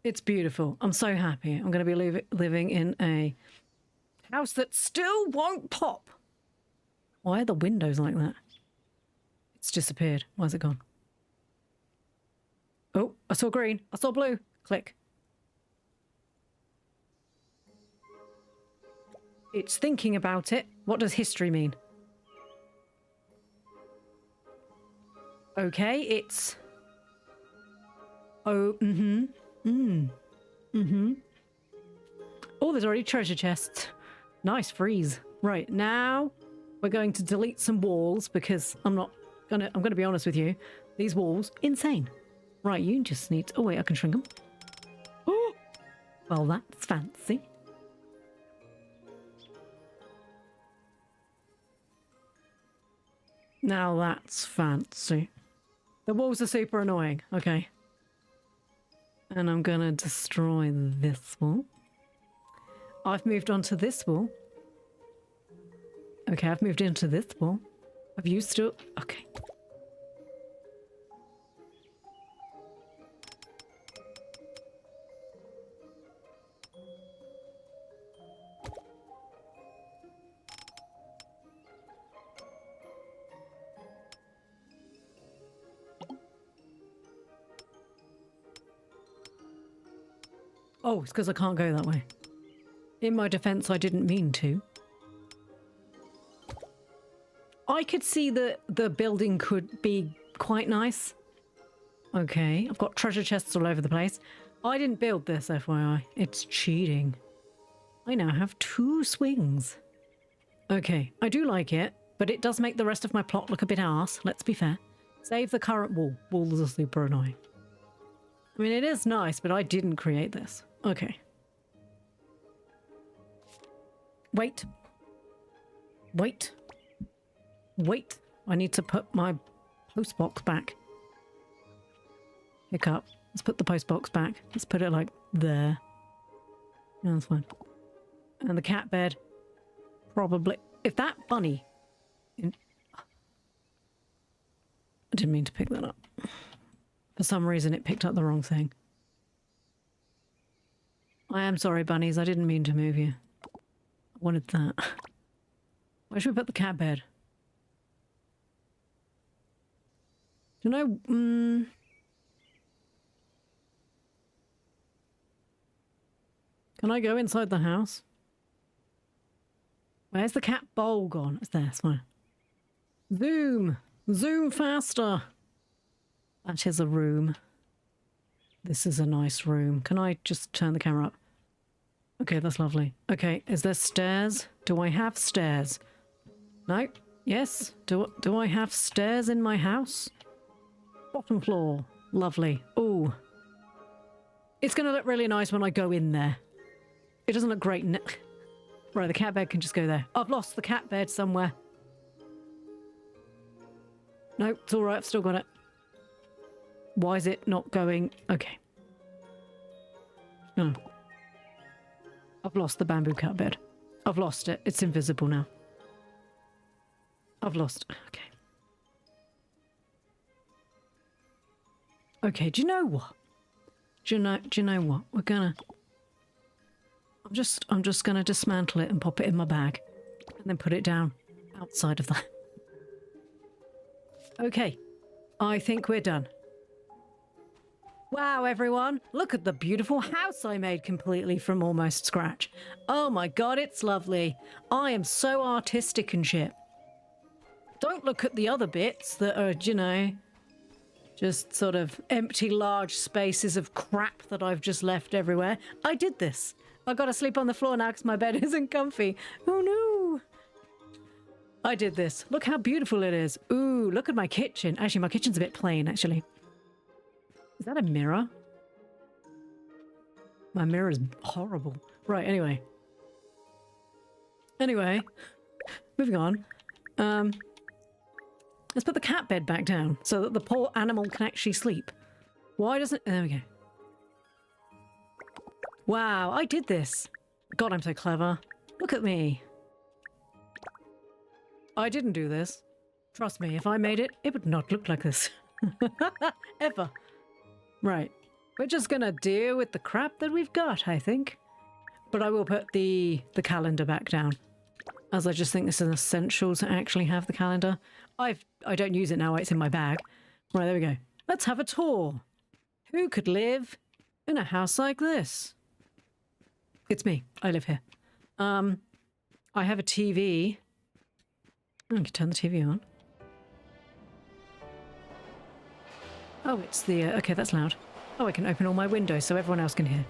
It's beautiful. I'm so happy. I'm going to be living in a house that still won't pop. Why are the windows like that? It's disappeared. Why's it gone? Oh, I saw green. I saw blue. Click. It's thinking about it. What does history mean? Okay, it's... Oh, Oh, there's already treasure chests. Nice freeze. Right, now we're going to delete some walls because I'm gonna be honest with you. These walls, insane. Right, you just need to... Oh, wait, I can shrink them. Oh! Well, that's fancy. Now that's fancy. The walls are super annoying. Okay. And I'm gonna destroy this wall. I've moved on to this wall. Okay, I've moved into this wall. Have you still... Okay. Oh, it's because I can't go that way. In my defense, I didn't mean to. I could see that the building could be quite nice. Okay, I've got treasure chests all over the place. I didn't build this, FYI. It's cheating. I now have 2 swings. Okay, I do like it, but it does make the rest of my plot look a bit arse, let's be fair. Save the current wall. Walls are super annoying. I mean, it is nice, but I didn't create this. Okay. Wait. Wait. Wait. I need to put my post box back. Hiccup. Let's put the post box back. Let's put it like there. Yeah, that's fine. And the cat bed. Probably. If that bunny... I didn't mean to pick that up. For some reason, it picked up the wrong thing. I am sorry, bunnies. I didn't mean to move you. I wanted that. Where should we put the cat bed? Do you know... Can I go inside the house? Where's the cat bowl gone? It's there, it's fine. Zoom! Zoom faster! That is a room. This is a nice room. Can I just turn the camera up? Okay, that's lovely. Okay, is there stairs? Do I have stairs? No? Yes? Do I have stairs in my house? Bottom floor. Lovely. Ooh. It's going to look really nice when I go in there. It doesn't look great. Right, the cat bed can just go there. I've lost the cat bed somewhere. No, it's all right. I've still got it. Why is it not going? Okay. No. I've lost the bamboo cat bed. I've lost it. It's invisible now. I've lost. Okay. Okay, do you know what? Do you know what? We're gonna... I'm just gonna dismantle it and pop it in my bag. And then put it down outside of that. Okay. I think we're done. Wow, everyone. Look at the beautiful house I made completely from almost scratch. Oh my god, it's lovely. I am so artistic and shit. Don't look at the other bits that are, you know, just sort of empty large spaces of crap that I've just left everywhere. I did this. I've got to sleep on the floor now because my bed isn't comfy. Oh no. I did this. Look how beautiful it is. Ooh, look at my kitchen. Actually, my kitchen's a bit plain, actually. Is that a mirror? My mirror is horrible. Right, anyway. Anyway, moving on. Let's put the cat bed back down so that the poor animal can actually sleep. Why doesn't... There we go. Wow, I did this. God, I'm so clever. Look at me. I didn't do this. Trust me, if I made it, it would not look like this. Ever. Right. We're just gonna deal with the crap that we've got, I think. But I will put the calendar back down, as I just think this is essential to actually have the calendar. I don't use it now, it's in my bag. Right, there we go. Let's have a tour. Who could live in a house like this? It's me. I live here. I have a TV. I can turn the TV on. Oh, it's the... okay, that's loud. Oh, I can open all my windows so everyone else can hear.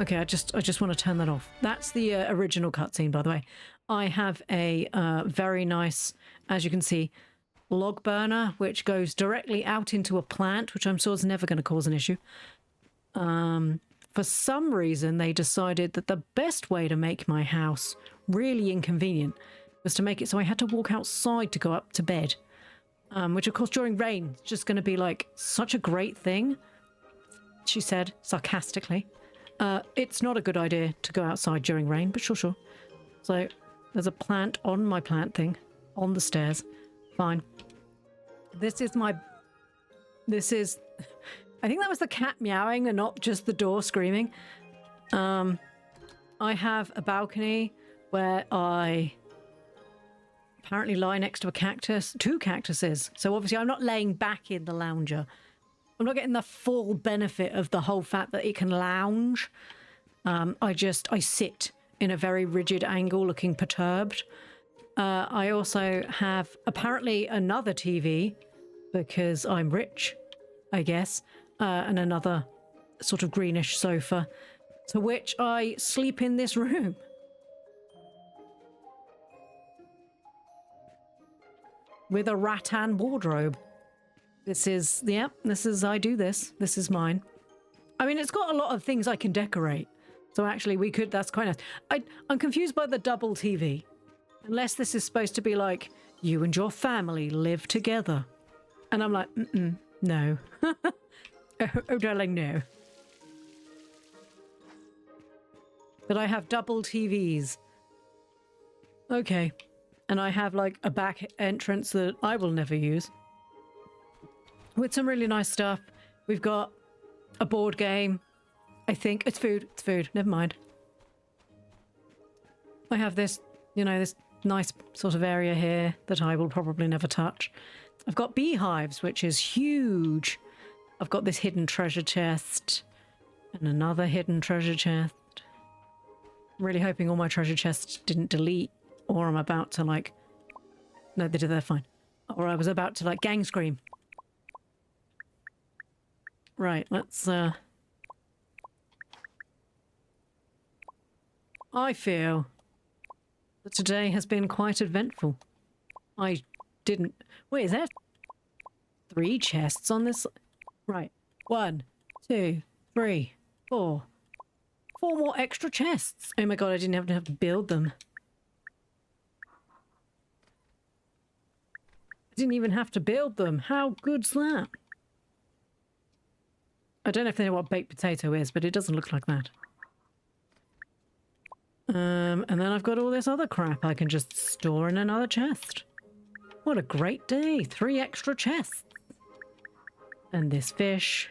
Okay, I just want to turn that off. That's the original cutscene, by the way. I have a very nice, as you can see, log burner, which goes directly out into a plant, which I'm sure is never going to cause an issue. For some reason, they decided that the best way to make my house really inconvenient was to make it so I had to walk outside to go up to bed. Which, of course, during rain, is just going to be, like, such a great thing, she said, sarcastically. It's not a good idea to go outside during rain, but sure. So, there's a plant on my plant thing, on the stairs. Fine. This is... I think that was the cat meowing and not just the door screaming. I have a balcony where I apparently lie next to a cactus, 2 cactuses. So obviously I'm not laying back in the lounger. I'm not getting the full benefit of the whole fact that it can lounge. I sit in a very rigid angle looking perturbed. I also have apparently another TV because I'm rich, I guess, and another sort of greenish sofa to which I sleep in this room. With a rattan wardrobe. This is, I do this. This is mine. I mean, it's got a lot of things I can decorate. So actually that's quite nice. I'm confused by the double TV. Unless this is supposed to be like, you and your family live together. And I'm like, no. Oh, darling, no. But I have double TVs. Okay. And I have like a back entrance that I will never use. With some really nice stuff. We've got a board game. I think it's food. It's food. Never mind. I have this, this nice sort of area here that I will probably never touch. I've got beehives, which is huge. I've got this hidden treasure chest and another hidden treasure chest. I'm really hoping all my treasure chests didn't delete, or I'm about to like... No, they did, they're fine. Or I was about to like gang scream. Right, let's I feel that today has been quite eventful. I didn't... Wait, is there 3 chests on this? Right. 1, 2, 3, 4. 4 more extra chests. Oh my god, I didn't have to build them. I didn't even have to build them. How good's that? I don't know if they know what baked potato is, but it doesn't look like that. And then I've got all this other crap I can just store in another chest. What a great day. 3 extra chests. And this fish.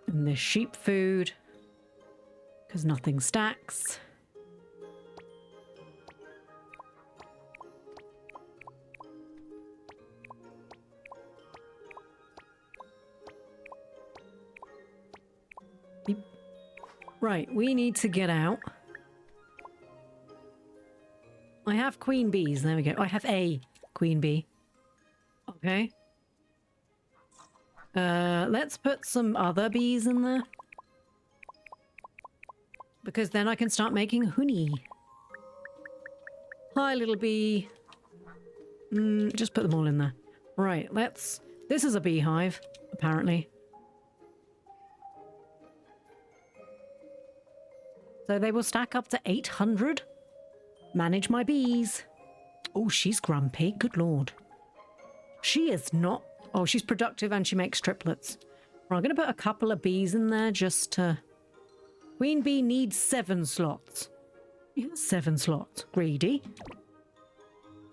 And this sheep food. Because nothing stacks. Beep. Right, we need to get out. I have queen bees. There we go. I have a queen bee. Okay. Let's put some other bees in there. Because then I can start making honey. Hi, little bee. Just put them all in there. Right, let's... This is a beehive, apparently. So they will stack up to 800. Manage my bees. Oh, she's grumpy. Good lord. She is not... Oh, she's productive and she makes triplets. Well, I'm going to put a couple of bees in there just to... Queen bee needs 7 slots. Yeah, 7 slots. Greedy.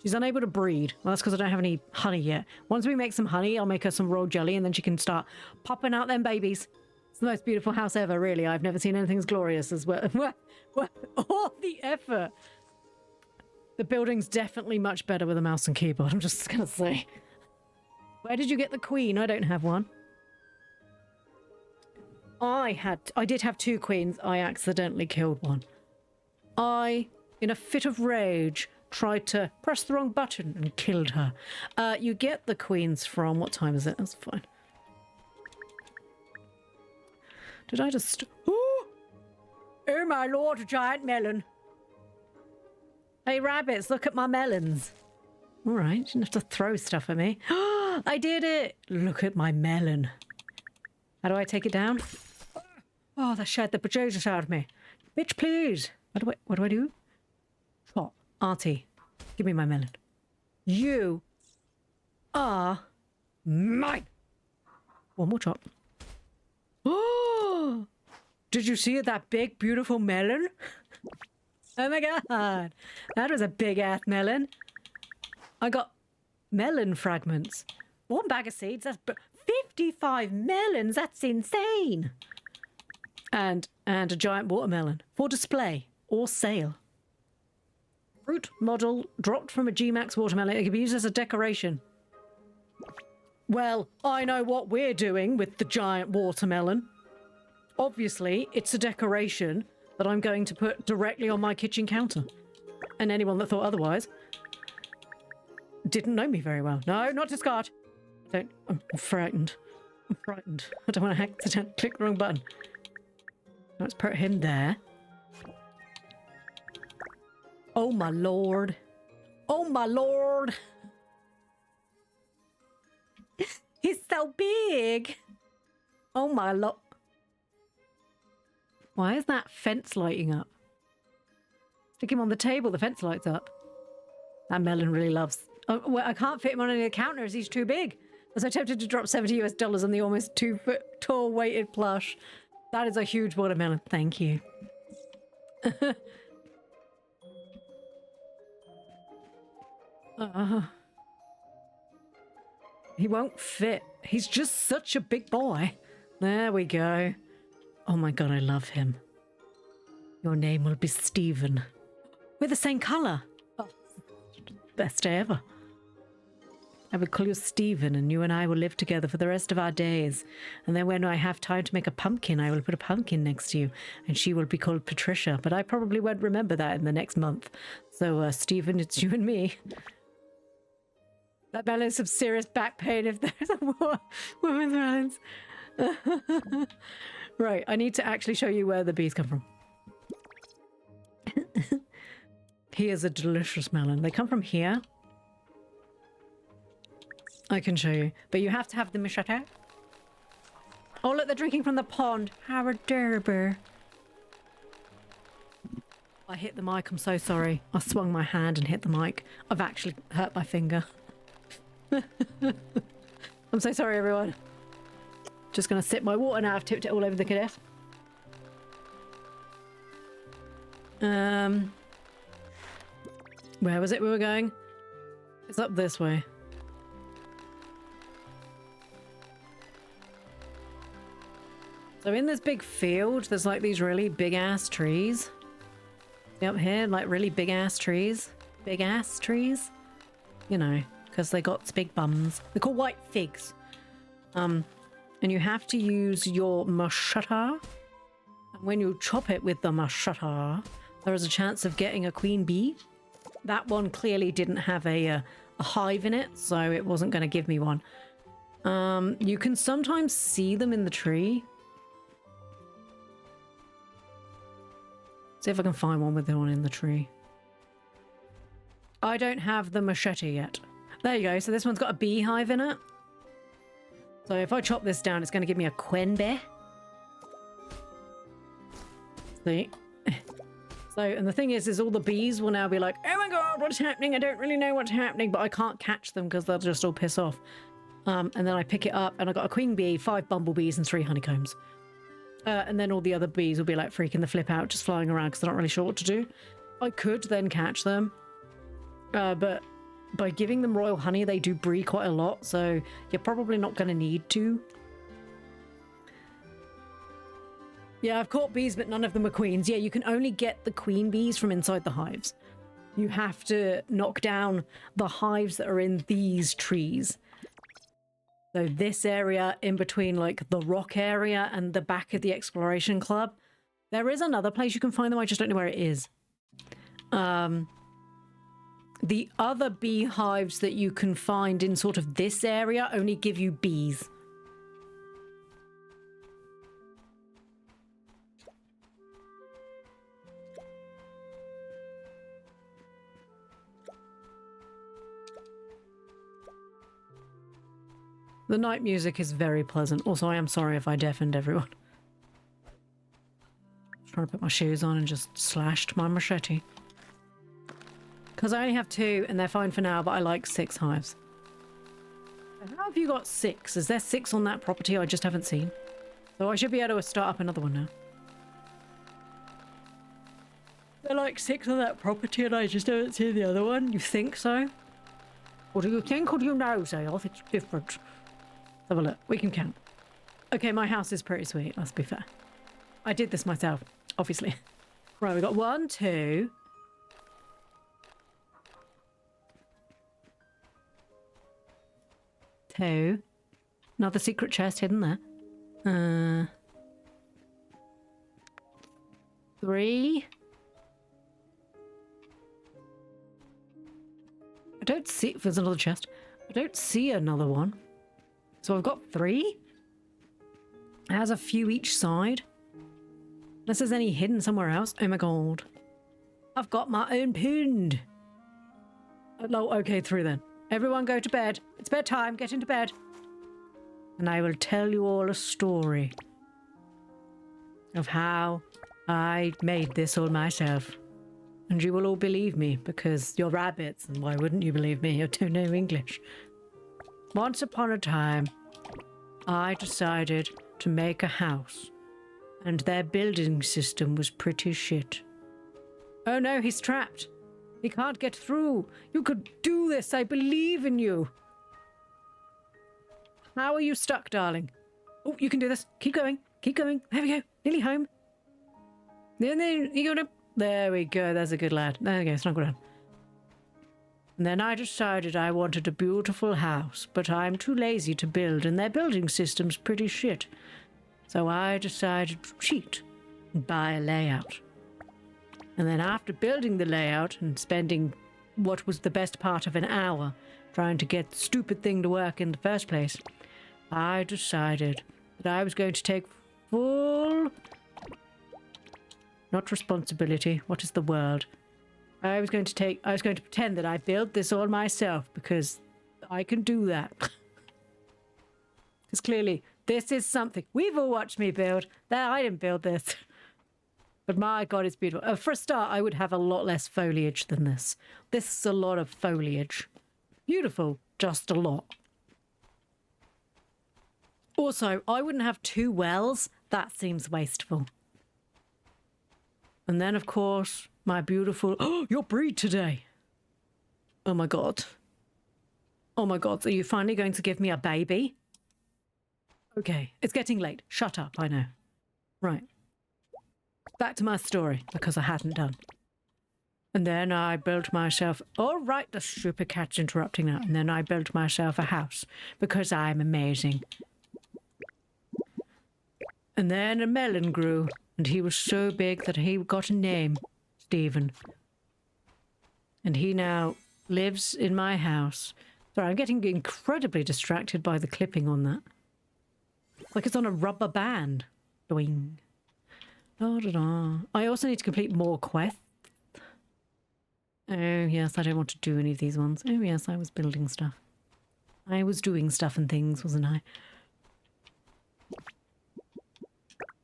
She's unable to breed. Well, that's because I don't have any honey yet. Once we make some honey, I'll make her some royal jelly, and then she can start popping out them babies. It's the most beautiful house ever, really. I've never seen anything as glorious as well. All the effort. The building's definitely much better with a mouse and keyboard, I'm just gonna say. Where did you get the queen? I don't have one. I did have 2 queens. I accidentally killed one. I, in a fit of rage, tried to press the wrong button and killed her. You get the queens from... What time is it? That's fine. Did I just... Oh my lord, a giant melon. Hey rabbits, look at my melons. All right, you didn't have to throw stuff at me. I did it. Look at my melon. How do I take it down? Oh, that scared the bejesus out of me. Bitch, please. What do I do? Chop. Auntie, give me my melon. You are mine. One more chop. Oh, did you see that big, beautiful melon? Oh my god. That was a big ass melon. I got melon fragments. 1 bag of seeds. That's 55 melons. That's insane. And a giant watermelon for display or sale. Fruit model dropped from a G-Max watermelon. It can be used as a decoration. Well, I know what we're doing with the giant watermelon. Obviously, it's a decoration that I'm going to put directly on my kitchen counter. And anyone that thought otherwise didn't know me very well. No, not discard. I'm frightened. I'm frightened. I don't want to accidentally click the wrong button. Let's put him there. Oh my lord. Oh my lord. He's so big. Oh my lord. Why is that fence lighting up? Stick him on the table, the fence lights up. That melon really loves... Oh, well, I can't fit him on any of the counters, he's too big. I was so tempted to drop $70 US on the almost 2 foot tall weighted plush. That is a huge watermelon. Thank you. He won't fit. He's just such a big boy. There we go. Oh my god, I love him. Your name will be Stephen. We're the same colour. Oh, best day ever. I will call you Stephen, and you and I will live together for the rest of our days. And then when I have time to make a pumpkin, I will put a pumpkin next to you, and she will be called Patricia. But I probably won't remember that in the next month. So, Stephen, it's you and me. That melon is some serious back pain if there's a woman's melons. Right, I need to actually show you where the bees come from. Here's a delicious melon. They come from here. I can show you. But you have to have the machete. Oh, look, they're drinking from the pond. How adorable. I hit the mic. I'm so sorry. I swung my hand and hit the mic. I've actually hurt my finger. I'm so sorry, everyone. Just going to sip my water now. I've tipped it all over the cadet. Where was it we were going? It's up this way. So in this big field, there's like these really big ass trees. Up here, like really big ass trees. Big ass trees. You know, because they got big bums. They're called white figs. And you have to use your machete. And when you chop it with the machete, there is a chance of getting a queen bee. That one clearly didn't have a hive in it, so it wasn't going to give me one. You can sometimes see them in the tree. See if I can find one with one in the tree. I don't have the machete yet. There you go. So this one's got a beehive in it. So if I chop this down, it's going to give me a queen bee. See? So, and the thing is all the bees will now be like, oh my god, what's happening? I don't really know what's happening, but I can't catch them because they'll just all piss off. And then I pick it up and I got a queen bee, 5 bumblebees and 3 honeycombs. And then all the other bees will be like freaking the flip out, just flying around because they're not really sure what to do. I could then catch them. But by giving them royal honey, they do breed quite a lot, so you're probably not going to need to. Yeah, I've caught bees, but none of them are queens. Yeah, you can only get the queen bees from inside the hives. You have to knock down the hives that are in these trees. So this area in between like the rock area and the back of the exploration club. There is another place you can find them, I just don't know where it is. The other beehives that you can find in sort of this area only give you bees. The night music is very pleasant. Also, I am sorry if I deafened everyone. I'm trying to put my shoes on and just slashed my machete. Because I only have 2 and they're fine for now, but I like 6 hives. How have you got 6? Is there 6 on that property I just haven't seen? So I should be able to start up another one now. There are like 6 on that property and I just haven't seen the other one. You think so? Or do you think or do you know, Zayoth? It's different. Let's have a look. We can count. Okay, my house is pretty sweet, let's be fair. I did this myself, obviously. Right, we got 1, 2... 2. Another secret chest hidden there. 3. I don't see if there's another chest. I don't see another one. So I've got 3. It has a few each side. Unless there's any hidden somewhere else. Oh my god. I've got my own pond. Oh, okay, 3 then. Everyone go to bed. It's bedtime. Get into bed. And I will tell you all a story of how I made this all myself. And you will all believe me because you're rabbits, and why wouldn't you believe me? You don't know English. Once upon a time, I decided to make a house, and their building system was pretty shit. Oh no, he's trapped. He can't get through. You could do this. I believe in you. How are you stuck, darling? Oh, you can do this. Keep going. Keep going. There we go. Nearly home. Then you go to... There we go. There's a good lad. There we go. Snuggle down. And then I decided I wanted a beautiful house, but I'm too lazy to build, and their building system's pretty shit. So I decided to cheat and buy a layout. And then after building the layout and spending what was the best part of an hour trying to get the stupid thing to work in the first place, I decided that I was going to take full... not responsibility. What is the word? I was going to pretend that I built this all myself because I can do that. Because clearly this is something. We've all watched me build. I didn't build this. But my god, it's beautiful. For a start, I would have a lot less foliage than this. This is a lot of foliage. Beautiful, just a lot. Also, I wouldn't have 2 wells. That seems wasteful. And then, of course, my beautiful... Oh, your breed today. Oh my god. Oh my god, are you finally going to give me a baby? Okay, it's getting late. Shut up, I know. Right. Back to my story, because I hadn't done. And then I built myself... All right, the stupid cat's interrupting now. And then I built myself a house, because I'm amazing. And then a melon grew, and he was so big that he got a name, Stephen. And he now lives in my house. Sorry, I'm getting incredibly distracted by the clipping on that. It's like it's on a rubber band. Doing. Da, da, da. I also need to complete more quests. Oh, yes, I don't want to do any of these ones. Oh, yes, I was building stuff. I was doing stuff and things, wasn't I?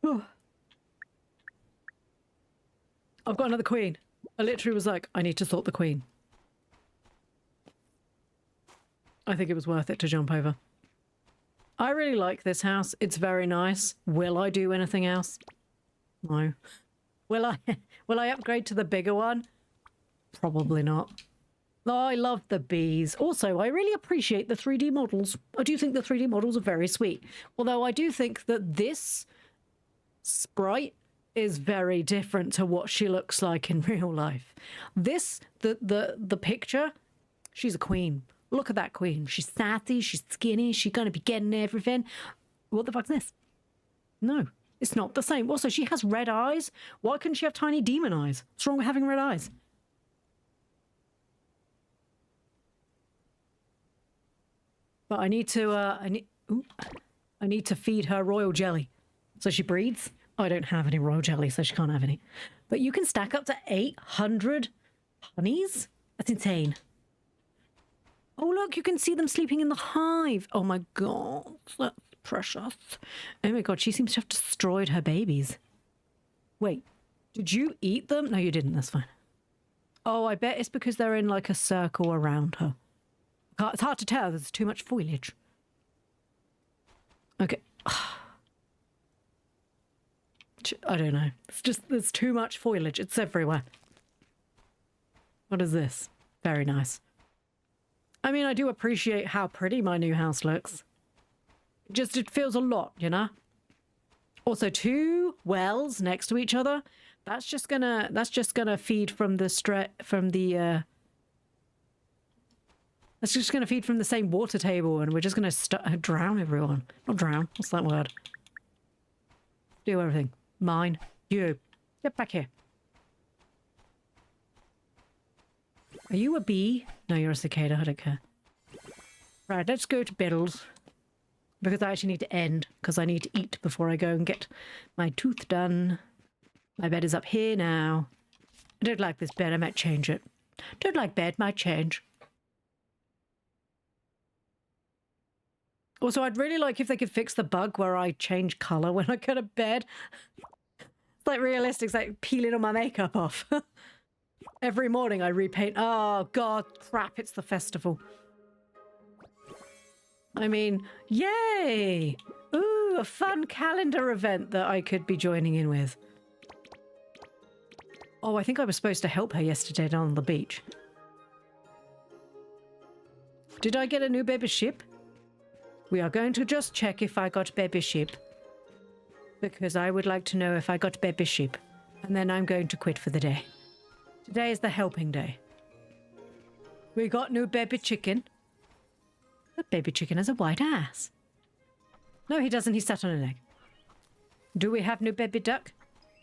Oh. I've got another queen. I literally was like, I need to sort the queen. I think it was worth it to jump over. I really like this house. It's very nice. Will I do anything else? No. Will I upgrade to the bigger one? Probably not. Oh, I love the bees. Also, I really appreciate the 3D models. I do think the 3D models are very sweet. Although I do think that this sprite is very different to what she looks like in real life. This, the picture, she's a queen. Look at that queen. She's sassy, she's skinny, she's gonna be getting everything. What the fuck's this? No, it's not the same. Also, she has red eyes. Why couldn't she have tiny demon eyes? What's wrong with having red eyes? But I need to, I need to feed her royal jelly. So she breathes. I don't have any royal jelly, so she can't have any. But you can stack up to 800 honeys? That's insane. Oh, look, you can see them sleeping in the hive. Oh my god, that's precious. Oh my god, she seems to have destroyed her babies. Wait, did you eat them? No, you didn't, that's fine. Oh, I bet it's because they're in like a circle around her. It's hard to tell, there's too much foliage. Okay. I don't know. It's just, there's too much foliage. It's everywhere. What is this? Very nice. I mean, I do appreciate how pretty my new house looks. Just, it feels a lot, you know? Also, 2 wells next to each other. That's just gonna feed from the that's just gonna feed from the same water table, and we're just gonna drown everyone. Not drown. What's that word? Do everything. Mine. You. Get back here. Are you a bee? No, you're a cicada. I don't care. Right, let's go to Biddles. Because I actually need to end, because I need to eat before I go and get my tooth done. My bed is up here now. I don't like this bed. I might change it. Don't like bed. Might change. Also, I'd really like if they could fix the bug where I change colour when I go to bed. It's like realistic. It's like peeling all my makeup off. Every morning I repaint. Oh, God, crap. It's the festival. I mean, yay! Ooh, a fun calendar event that I could be joining in with. Oh, I think I was supposed to help her yesterday down on the beach. Did I get a new baby ship? We are going to just check if I got baby ship. Because I would like to know if I got baby ship. And then I'm going to quit for the day. Today is the helping day. We got new baby chicken. That baby chicken has a white ass. No, he doesn't. He sat on an egg. Do we have new baby duck?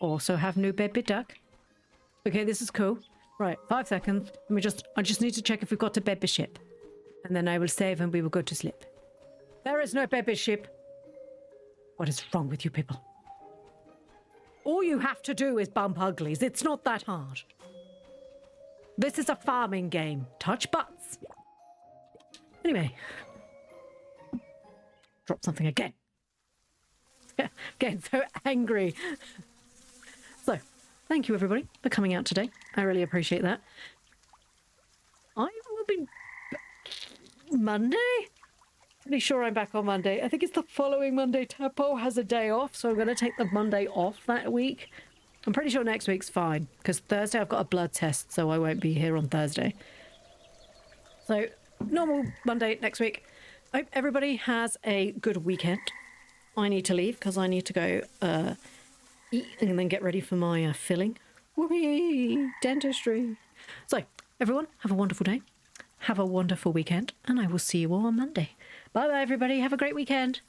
Also have new baby duck. Okay, this is cool. Right, 5 seconds. I just need to check if we've got a baby ship. And then I will save and we will go to sleep. There is no baby ship. What is wrong with you people? All you have to do is bump uglies. It's not that hard. This is a farming game. Touch butts. Anyway. Drop something again. Getting so angry. So, thank you everybody for coming out today. I really appreciate that. I will be Monday? Pretty sure I'm back on Monday. I think it's the following Monday. Tapo has a day off, so I'm going to take the Monday off that week. I'm pretty sure next week's fine, because Thursday I've got a blood test, so I won't be here on Thursday. So, normal Monday next week. I hope everybody has a good weekend. I need to leave, because I need to go eat and then get ready for my filling. Whee! Dentistry. So, everyone, have a wonderful day. Have a wonderful weekend, and I will see you all on Monday. Bye-bye, everybody. Have a great weekend.